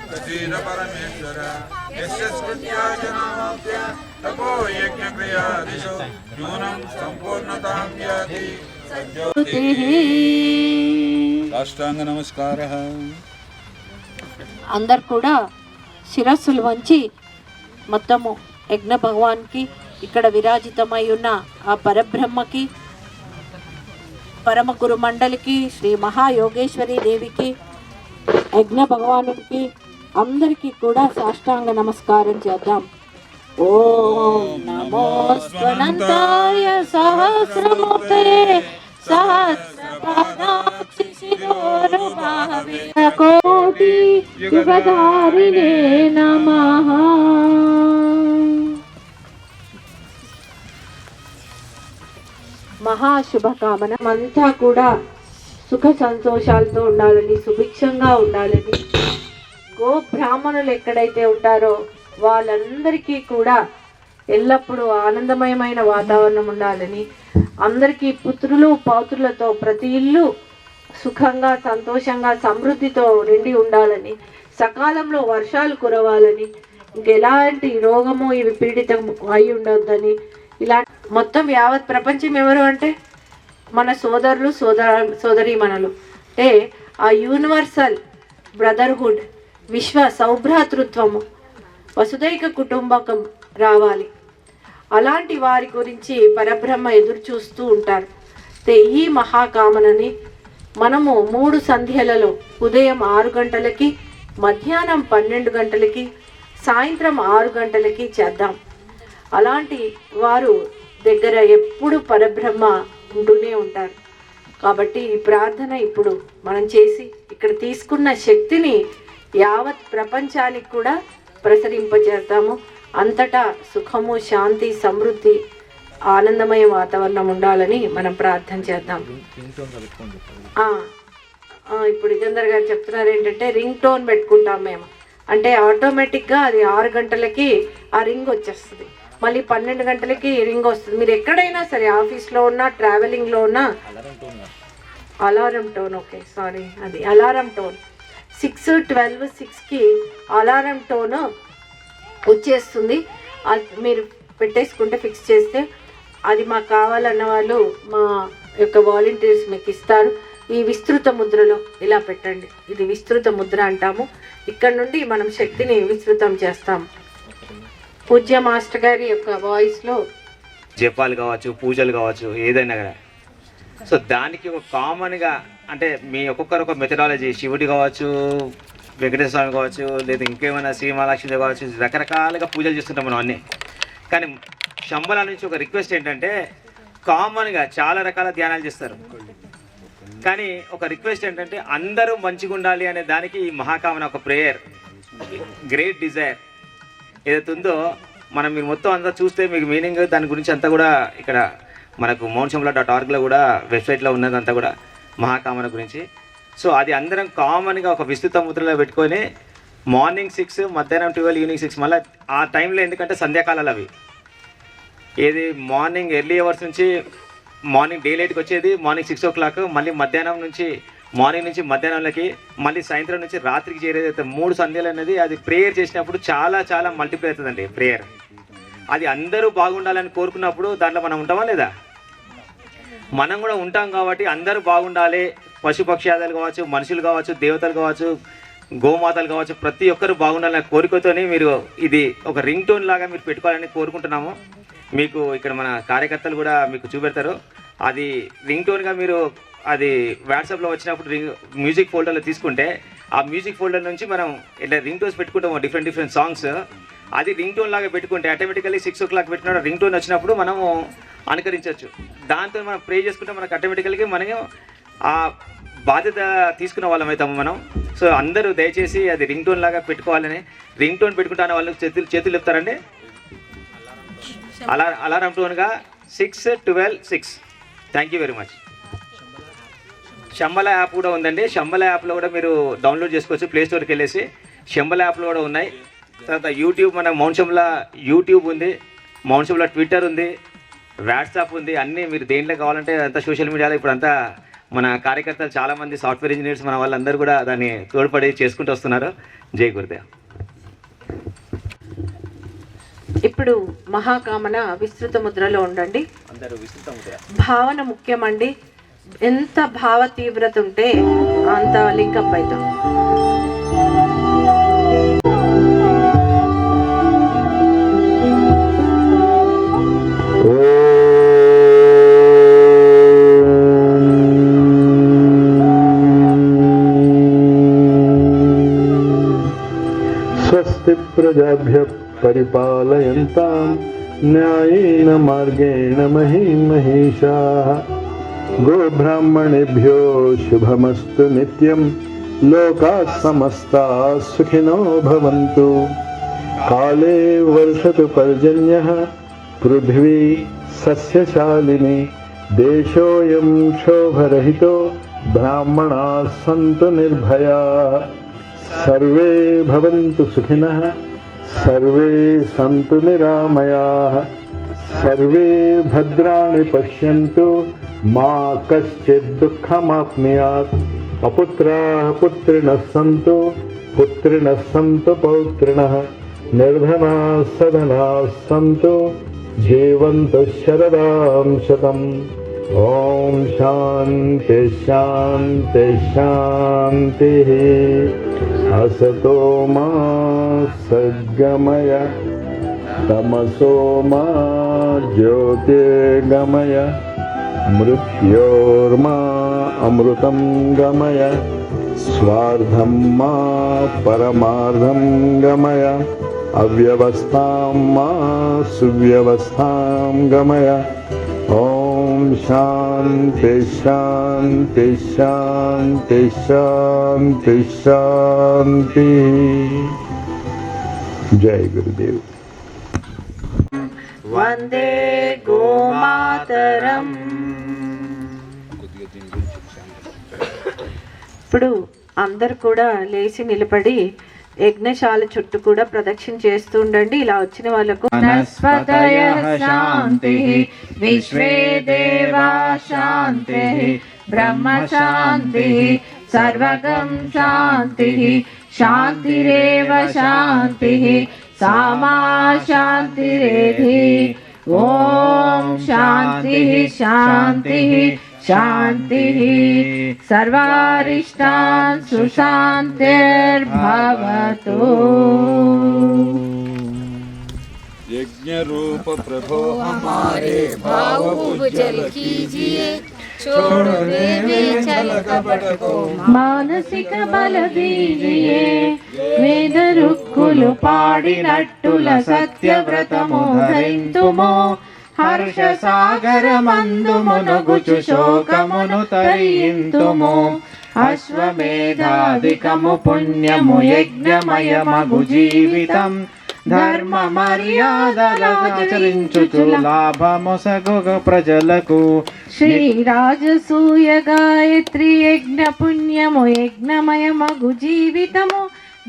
C: प्रसीद परमेश्वर यस्य स्मृत्या जनामाप्य तपो यज्ञक्रियादिषु न्यूनं सम्पूर्णतां याति साष्टांग नमस्कारः।
A: అందరు కూడా శిరస్సులు వంచి మొత్తము యజ్ఞ భగవాన్కి, ఇక్కడ విరాజితమై ఉన్న ఆ పరబ్రహ్మకి, పరమ గురు మండలికి, శ్రీ మహాయోగేశ్వరి దేవికి, యజ్ఞ భగవానుడికి అందరికీ కూడా సాష్టాంగ నమస్కారం చేద్దాం. ఓం నమో స్వనంతాయ సహస్రమూర్తే సహస్రపాదాక్షి శిరోరుభావే కోటి యుగధారిణే నమః. మహాశుభకామన అంతా కూడా సుఖ సంతోషాలతో ఉండాలని, సుభిక్షంగా ఉండాలని, గో బ్రాహ్మణులు ఎక్కడైతే ఉంటారో వాళ్ళందరికీ కూడా ఎల్లప్పుడూ ఆనందమయమైన వాతావరణం ఉండాలని, అందరికీ పుత్రులు పౌత్రులతో ప్రతి ఇల్లు సుఖంగా సంతోషంగా సమృద్ధితో నిండి ఉండాలని, సకాలంలో వర్షాలు కురవాలని, ఇంకెలాంటి రోగము ఇవి పీడితం అయి ఉండొద్దని, ఇలా మొత్తం యావత్ ప్రపంచం ఎవరు అంటే మన సోదరులు సోదరీమణులు. అంటే ఆ యూనివర్సల్ బ్రదర్హుడ్, విశ్వ సౌభ్రాతృత్వము, వసుదైక కుటుంబకం రావాలి. అలాంటి వారి గురించి పరబ్రహ్మ ఎదురు చూస్తూ ఉంటారు. ఈ మహాకామనని మనము 3 సంధ్యలలో ఉదయం 6 గంటలకి, మధ్యాహ్నం 12 గంటలకి, సాయంత్రం 6 గంటలకి చేద్దాం. అలాంటి వారు దగ్గర ఎప్పుడు పరబ్రహ్మ ఉంటూనే ఉంటారు. కాబట్టి ఈ ప్రార్థన ఇప్పుడు మనం చేసి ఇక్కడ తీసుకున్న శక్తిని యావత్ ప్రపంచానికి కూడా ప్రసరింపజేద్దాము. అంతటా సుఖము, శాంతి, సమృద్ధి, ఆనందమయ వాతావరణం ఉండాలని మనం ప్రార్థన చేద్దాం. ఇప్పుడు యుగంధర్ గారు చెప్తున్నారు ఏంటంటే రింగ్ టోన్ పెట్టుకుంటాం మేము. అంటే ఆటోమేటిక్గా అది 6 గంటలకి ఆ రింగ్ వచ్చేస్తుంది, మళ్ళీ 12 గంటలకి రింగ్ వస్తుంది. మీరు ఎక్కడైనా సరే ఆఫీస్లో ఉన్నా, ట్రావెలింగ్లో ఉన్నా అలారం టోన్, ఓకే సారీ, అది అలారం టోన్ 6, 12, 6కి అలారం టోన్ వచ్చేస్తుంది. అది మీరు పెట్టేసుకుంటే ఫిక్స్ చేస్తే అది మాకు కావాలన్న వాళ్ళు మా యొక్క వాలంటీర్స్ మీకు ఇస్తారు. ఈ విస్తృత ముద్రలో ఇలా పెట్టండి, ఇది విస్తృత ముద్ర అంటాము. ఇక్కడ నుండి మనం శక్తిని విస్తృతం చేస్తాం. పూజ్య మాస్టర్ గారి యొక్క వాయిస్లో
H: జపాలు కావచ్చు, పూజలు కావచ్చు, ఏదైనా కదా. సో దానికి ఒక కామన్గా అంటే మీ ఒక్కొక్కరు ఒక మెథడాలజీ, శివుడి కావచ్చు, వెంకటేశ్వర స్వామి కావచ్చు, లేదా ఇంకేమైనా శ్రీమహాలక్ష్మి కావచ్చు, రకరకాలుగా పూజలు చేస్తుంటాం మనం అన్నీ. కానీ శంబల నుంచి ఒక రిక్వెస్ట్ ఏంటంటే కామన్గా చాలా రకాల ధ్యానాలు చేస్తారు. కానీ ఒక రిక్వెస్ట్ ఏంటంటే అందరూ మంచిగా ఉండాలి అనే దానికి ఈ మహాకామన ఒక ప్రేయర్, గ్రేట్ డిజైర్ ఏదైతే ఉందో మనం మీరు మొత్తం అంతా చూస్తే మీకు మీనింగ్ దాని గురించి అంతా కూడా ఇక్కడ మనకు mountshambhala.orgలో కూడా వెబ్సైట్లో ఉన్నదంతా కూడా మహాకామన గురించి. సో అది అందరం కామన్గా ఒక విస్తృత ముద్రలో పెట్టుకొని మార్నింగ్ 6, మధ్యాహ్నం 12, ఈవినింగ్ 6, మళ్ళీ ఆ టైంలో ఎందుకంటే సంధ్యాకాలాలు అవి. ఏది మార్నింగ్ ఎర్లీ అవర్స్ నుంచి మార్నింగ్ డే లైట్కి వచ్చేది మార్నింగ్ 6 o'clock, మళ్ళీ మార్నింగ్ నుంచి మధ్యాహ్నంలోకి, మళ్ళీ సాయంత్రం నుంచి రాత్రికి చేరేదైతే 3 సంధ్యలు అనేది అది ప్రేయర్ చేసినప్పుడు చాలా చాలా మల్టిప్లై అవుతుందండి ప్రేయర్. అది అందరూ బాగుండాలని కోరుకున్నప్పుడు దాంట్లో మనం ఉంటామా లేదా? మనం కూడా ఉంటాం కాబట్టి అందరూ బాగుండాలి. పశుపక్ష్యాదాలు కావచ్చు, మనుషులు కావచ్చు, దేవతలు కావచ్చు, గోమాతలు కావచ్చు, ప్రతి ఒక్కరు బాగుండాలనే కోరికతోని మీరు ఇది ఒక రింగ్ టోన్ లాగా మీరు పెట్టుకోవాలని కోరుకుంటున్నాము. మీకు ఇక్కడ మన కార్యకర్తలు కూడా మీకు చూపెడతారు. అది రింగ్ టోన్గా మీరు అది వాట్సాప్లో వచ్చినప్పుడు మ్యూజిక్ ఫోల్డర్లో తీసుకుంటే ఆ మ్యూజిక్ ఫోల్డర్ నుంచి మనం ఇట్లా రింగ్ టోన్స్ పెట్టుకుంటాము, డిఫరెంట్ సాంగ్స్. అది రింగ్ టోన్ లాగా పెట్టుకుంటే ఆటోమేటికల్లీ 6 o'clock పెట్టిన రింగ్ టోన్ వచ్చినప్పుడు మనము అనుకరించవచ్చు. దాంతో మనం ప్రే చేసుకుంటే మనకు ఆటోమేటికల్గా మనం ఆ బాధ్యత తీసుకున్న వాళ్ళం అవుతాము మనం. సో అందరూ దయచేసి అది రింగ్ టోన్ లాగా పెట్టుకోవాలని, రింగ్ టోన్ పెట్టుకుంటానే వాళ్ళు చేతులు చెప్తారండి. అలారం టోన్గా 6, 12, 6. Thank you very much. Shambala app కూడా ఉందండి. శంబల యాప్లో కూడా మీరు డౌన్లోడ్ చేసుకోవచ్చు. ప్లే స్టోర్కి వెళ్ళేసి శంబల యాప్లో కూడా ఉన్నాయి. తర్వాత యూట్యూబ్, మన మౌంట్షంబల యూట్యూబ్ ఉంది, మౌంట్షంబల ట్విట్టర్ ఉంది, వాట్సాప్ ఉంది. అన్నీ మీరు దేంట్లో కావాలంటే అంతా సోషల్ మీడియాలో ఇప్పుడు అంతా మన కార్యకర్తలు చాలామంది సాఫ్ట్వేర్ ఇంజనీర్స్ మన వాళ్ళందరూ కూడా దాన్ని తోడ్పడి చేసుకుంటూ వస్తున్నారు. జై గురుదేవ్.
A: ఇప్పుడు మహాకామన విస్తృత ముద్రలో ఉండండి.
H: అందరూ విస్తృత ముద్ర.
A: భావన ముఖ్యమండి. ఎంత భావ తీవ్రత ఉంటే అంత లింకప్ అవుతాం.
I: स्वस्ति प्रजाभ्यः परिपालयन्तां न्यायेन मार्गेण महिषाः गोब्राह्मणेभ्यो शुभमस्तु नित्यं लोकाः समस्ताः सुखिनो भवन्तु। काले वर्षतु पर्जन्यः पृथ्वी सस्यशालिनी देशोऽयं क्षोभरहितो ब्राह्मणाः सन्तु निर्भयाः सर्वे भवन्तु सुखिनः सर्वे सन्तु निरामयाः सर्वे भद्राणि पश्यन्तु मा कश्चित् दुःखमाप्नुयात् अपुत्राः पुत्रिणः सन्तु पुत्रिणः सन्तु पौत्रिणः निर्धनाः सधनाः सन्तु जीवन्तु शरदां शतम्। ॐ शान्ति शान्ति शान्तिः। असतो मा सद्गमय तमसो मा ज्योतिर्गमय मृत्योर्मा अमृतं गमय स्वार्धं मा परमार्धं गमय अव्यवस्थां मा सुव्यवस्थां गमय। ॐ शान्ति शान्ति शान्ति शान्ति शान्ति। जय गुरुदेव।
A: वंदे गोमातरम। ఇప్పుడు అందరు కూడా లేచి నిలబడి యజ్ఞశాల చుట్టూ కూడా ప్రదక్షిణ చేస్తూ ఉండండి. ఇలా వచ్చిన వాళ్ళకు
E: వనస్పతయః శాంతిః విశ్వే దేవాః శాంతిః బ్రహ్మ శాంతిః సర్వగం శాంతిః శాంతిరేవ శాంతిః సామా శాంతిరేధి। ఓం శాంతిః శాంతిః శాంతిః సర్వారిష్టాన్ సుశాంతిర్భవతు।
C: यज्ञ रूप प्रभो
J: हमारे भाव उज्जवल कीजिए, छोड़ देवे छल कपट को
E: మానసిక బల దీజియే। వేద రుక్కులు పాడినట్టుల సత్యవ్రతము ధరింతుమో హర్ష సాగర మందు మునుగుచు శోకమును తరింతుము। అశ్వమేధాధికము పుణ్యము యజ్ఞమయమగు జీవితం
D: ధర్మ మర్యాదలాచరించుచు లాభమొసగు ప్రజలకు
A: శ్రీ రాజసూయ గాయత్రి యజ్ఞ పుణ్యము యజ్ఞమయమగు జీవితము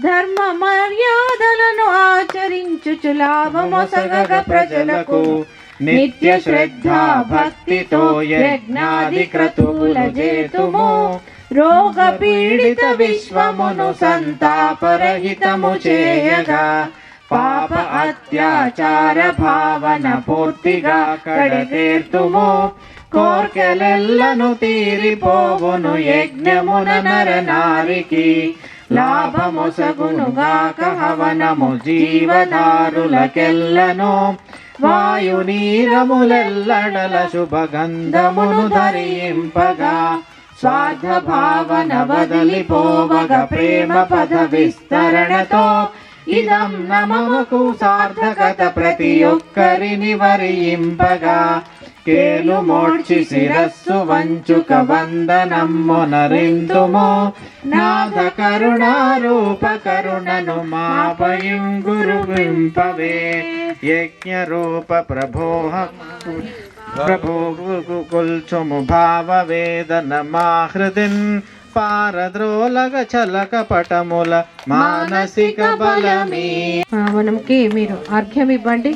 A: ధర్మ మర్యాదలను ఆచరించుచు లాభమొసగ ప్రజలకు
D: నిత్య శ్రద్ధా భక్తితో యజ్ఞాది క్రతువుల జేతుము
A: రోగ పీడిత విశ్వమును సంతాపరహితము చేయగా
D: పాప అత్యాచార భావన పూర్తిగా కడతేర్తుము కోర్కెలెల్లను తీరిపోవును యజ్ఞమున నరనారికి లాభమొసగునుగాక హవనము జీవదారులకెల్లను వాయు నీరములెల్లడల శుభగంధమును ధరింపగా స్వార్థ భావన బదలిపోవగ ప్రేమ పద విస్తరణతో ఇదం నమముకు సార్థకత ప్రతి ఒక్కరిని వరింపగా కేలు మోడ్చి శిరస్సు వంచుక వందనమ్మునరిందుము నాథ కరుణారూప కరుణను మాపయం గురువింపవే యజ్ఞ రూప ప్రభోహ ప్రభో కొల్చుము భావ వేదన మాహృదిన్ పారద్రోలగ చలక పటముల మానసిక బలమీ.
A: మనకి మీరు అర్ఘ్యం ఇవ్వండి.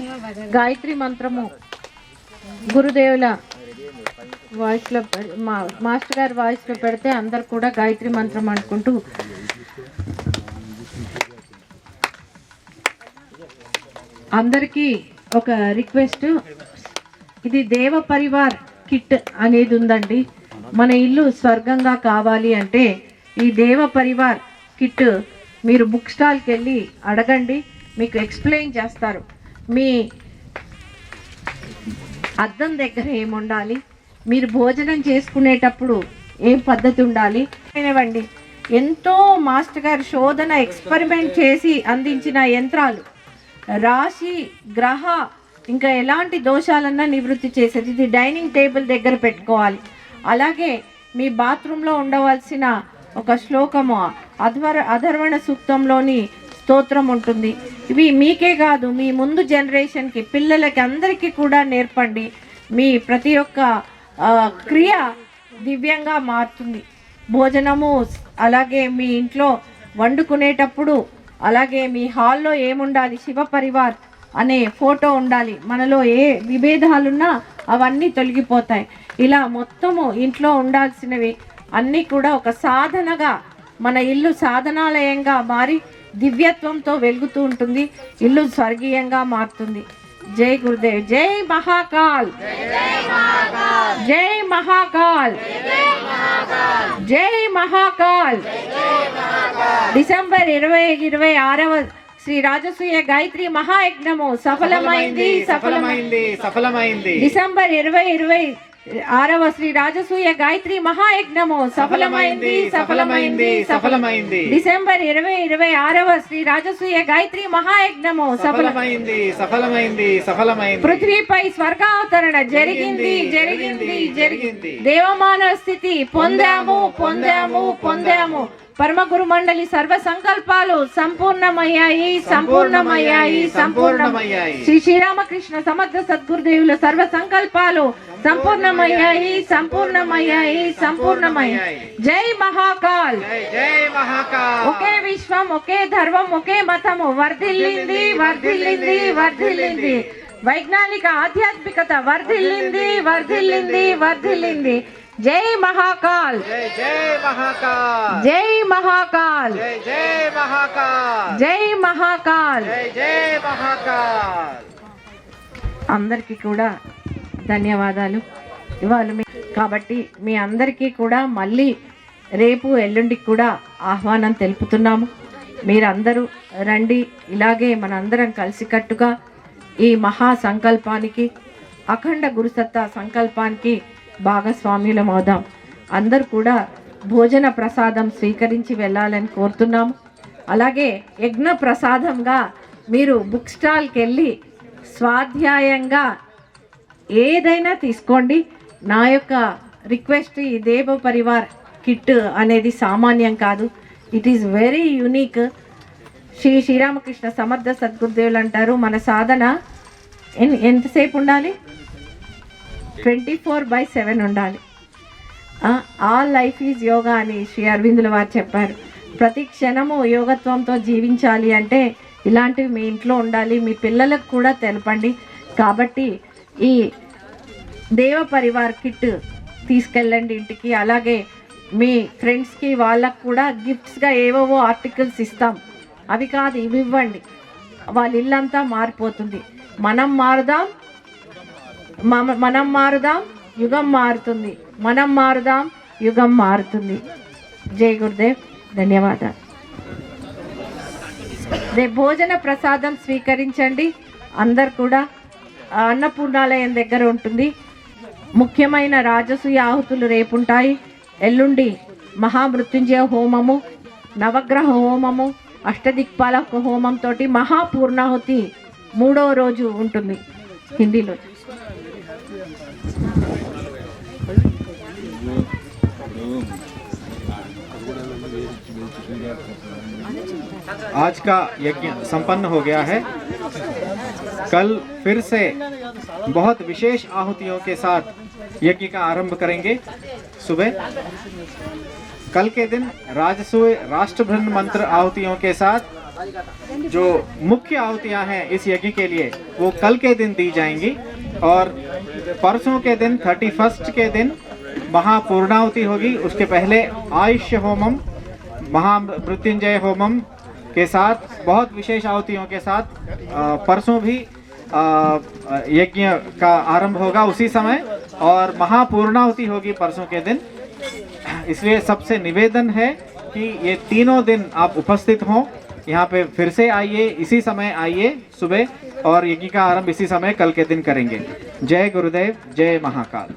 A: గాయత్రి మంత్రము గురుదేవుల వాయిస్లో మాస్టర్ గారి వాయిస్లో పెడితే అందరు కూడా గాయత్రి మంత్రం అనుకుంటూ అందరికీ ఒక రిక్వెస్ట్, ఇది దేవ పరివార్ కిట్ అనేది ఉందండి. మన ఇల్లు స్వర్గంగా కావాలి అంటే ఈ దేవ పరివార్ కిట్ మీరు బుక్ స్టాల్కి వెళ్ళి అడగండి, మీకు ఎక్స్ప్లెయిన్ చేస్తారు. మీ అద్దం దగ్గర ఏముండాలి, మీరు భోజనం చేసుకునేటప్పుడు ఏం పద్ధతి ఉండాలి అనేవండి. ఎంతో మాస్టర్ గారు శోధన ఎక్స్పెరిమెంట్ చేసి అందించిన యంత్రాలు, రాశి గ్రహ ఇంకా ఎలాంటి దోషాలన్నా నివృత్తి చేసేది. ఇది డైనింగ్ టేబుల్ దగ్గర పెట్టుకోవాలి. అలాగే మీ బాత్రూంలో ఉండవలసిన ఒక శ్లోకము అధర్వణ సూక్తంలోని స్తోత్రం ఉంటుంది. ఇవి మీకే కాదు, మీ ముందు జనరేషన్కి పిల్లలకి అందరికీ కూడా నేర్పండి. మీ ప్రతి ఒక్క క్రియ దివ్యంగా మారుతుంది. భోజనము అలాగే మీ ఇంట్లో వండుకునేటప్పుడు, అలాగే మీ హాల్లో ఏముండాలి, శివ పరివార్ అనే ఫోటో ఉండాలి. మనలో ఏ విభేదాలున్నా అవన్నీ తొలగిపోతాయి. ఇలా మొత్తము ఇంట్లో ఉండాల్సినవి అన్నీ కూడా ఒక సాధనగా, మన ఇల్లు సాధనాలయంగా మారి దివ్యత్వంతో వెలుగుతూ ఉంటుంది. ఇల్లు స్వర్గీయంగా మారుతుంది. జై గురుదేవ్. జై మహాకాల్. జై మహాకాల్. జై మహాకాల్. డిసెంబర్ 2026వ శ్రీ రాజసూయ గాయత్రి మహాయజ్ఞము సఫలమైంది. డిసెంబర్ 2026వ శ్రీ రాజసూయ గాయత్రి మహాయజ్ఞము సఫలమైంది. డిసెంబర్ 2026వ శ్రీ రాజసూయ గాయత్రి మహాయజ్ఞము సఫలమైంది. పృథ్వీపై స్వర్గావతరణ జరిగింది. దేవమానవ స్థితి పొందాము. పరమ గురు మండలి సర్వ సంకల్పాలు సంపూర్ణమయ్యాయి. శ్రీ శ్రీరామకృష్ణ సమర్థ సద్గురుదేవుల సర్వ సంకల్పాలు సంపూర్ణమయ్యాయి. జై మహాకాల్. ఒకే విశ్వం, ఒకే ధర్మం, ఒకే మతము వర్ధిల్లింది. వైజ్ఞానిక ఆధ్యాత్మికత వర్ధిల్లింది. జై మహాకాల్. జై మహాకాల్. అందరికీ కూడా ధన్యవాదాలు. ఇవాళ కాబట్టి మీ అందరికీ కూడా మళ్ళీ రేపు ఎల్లుండికి కూడా ఆహ్వానం తెలుపుతున్నాము. మీరందరూ రండి. ఇలాగే మనందరం కలిసికట్టుగా ఈ మహా సంకల్పానికి, అఖండ గురుసత్తా సంకల్పానికి భాగస్వామ్యులం అవుదాం. అందరూ కూడా భోజన ప్రసాదం స్వీకరించి వెళ్ళాలని కోరుతున్నాము. అలాగే యజ్ఞ ప్రసాదంగా మీరు బుక్ స్టాల్కి వెళ్ళి స్వాధ్యాయంగా ఏదైనా తీసుకోండి. నా యొక్క రిక్వెస్ట్, ఈ దేవ పరివార్ కిట్ అనేది సామాన్యం కాదు. It is very unique. Shri Sriramakrishna Samartha సద్గురుదేవులు అంటారు, మన సాధన ఎంతసేపు ఉండాలి? 24/7 ఉండాలి. ఆల్ లైఫ్ ఈజ్ యోగా అని శ్రీ అరవిందుల వారు చెప్పారు. ప్రతి క్షణము యోగత్వంతో జీవించాలి అంటే ఇలాంటివి మీ ఇంట్లో ఉండాలి, మీ పిల్లలకు కూడా తెలపండి. కాబట్టి ఈ దేవ పరివార్ కిట్ తీసుకెళ్ళండి ఇంటికి. అలాగే మీ ఫ్రెండ్స్కి వాళ్ళకు కూడా గిఫ్ట్స్గా ఏవేవో ఆర్టికల్స్ ఇస్తాం, అవి కాదు ఇవి ఇవ్వండి. వాళ్ళ ఇల్లంతా మారిపోతుంది. మనం మారుదాం, మనం మారుదాం, యుగం మారుతుంది. మనం మారుదాం, యుగం మారుతుంది. జై గురుదేవ్. ధన్యవాదాలు. భోజన ప్రసాదం స్వీకరించండి. అందరు కూడా అన్నపూర్ణాలయం దగ్గర ఉంటుంది. ముఖ్యమైన రాజసూయ ఆహుతులు రేపుంటాయి. ఎల్లుండి మహామృత్యుంజయ హోమము, నవగ్రహ హోమము, అష్టదిక్పాలక హోమంతో మహాపూర్ణాహుతి 3వ రోజు ఉంటుంది హిందీలో.
D: आज का यज्ञ संपन्न हो गया है। कल फिर से बहुत विशेष आहुतियों के साथ यज्ञ का आरंभ करेंगे। सुबह कल के दिन राजसूय राष्ट्रभृन्न मंत्र आहुतियों के साथ जो मुख्य आहुतियां हैं इस यज्ञ के लिए वो कल के दिन दी जाएंगी। और परसों के दिन 31 के दिन महापूर्णाहुति होगी। उसके पहले आयुष्य होमम, महामृत्युंजय होमम के साथ बहुत विशेष आहुतियों के साथ परसों भी यज्ञ का आरंभ होगा उसी समय, और महापूर्णाहुति होगी परसों के दिन। इसलिए सबसे निवेदन है कि ये तीनों दिन आप उपस्थित हों, यहाँ पे फिर से आइए, इसी समय आइए सुबह, और यज्ञ का आरंभ इसी समय कल के दिन करेंगे। जय गुरुदेव, जय महाकाल।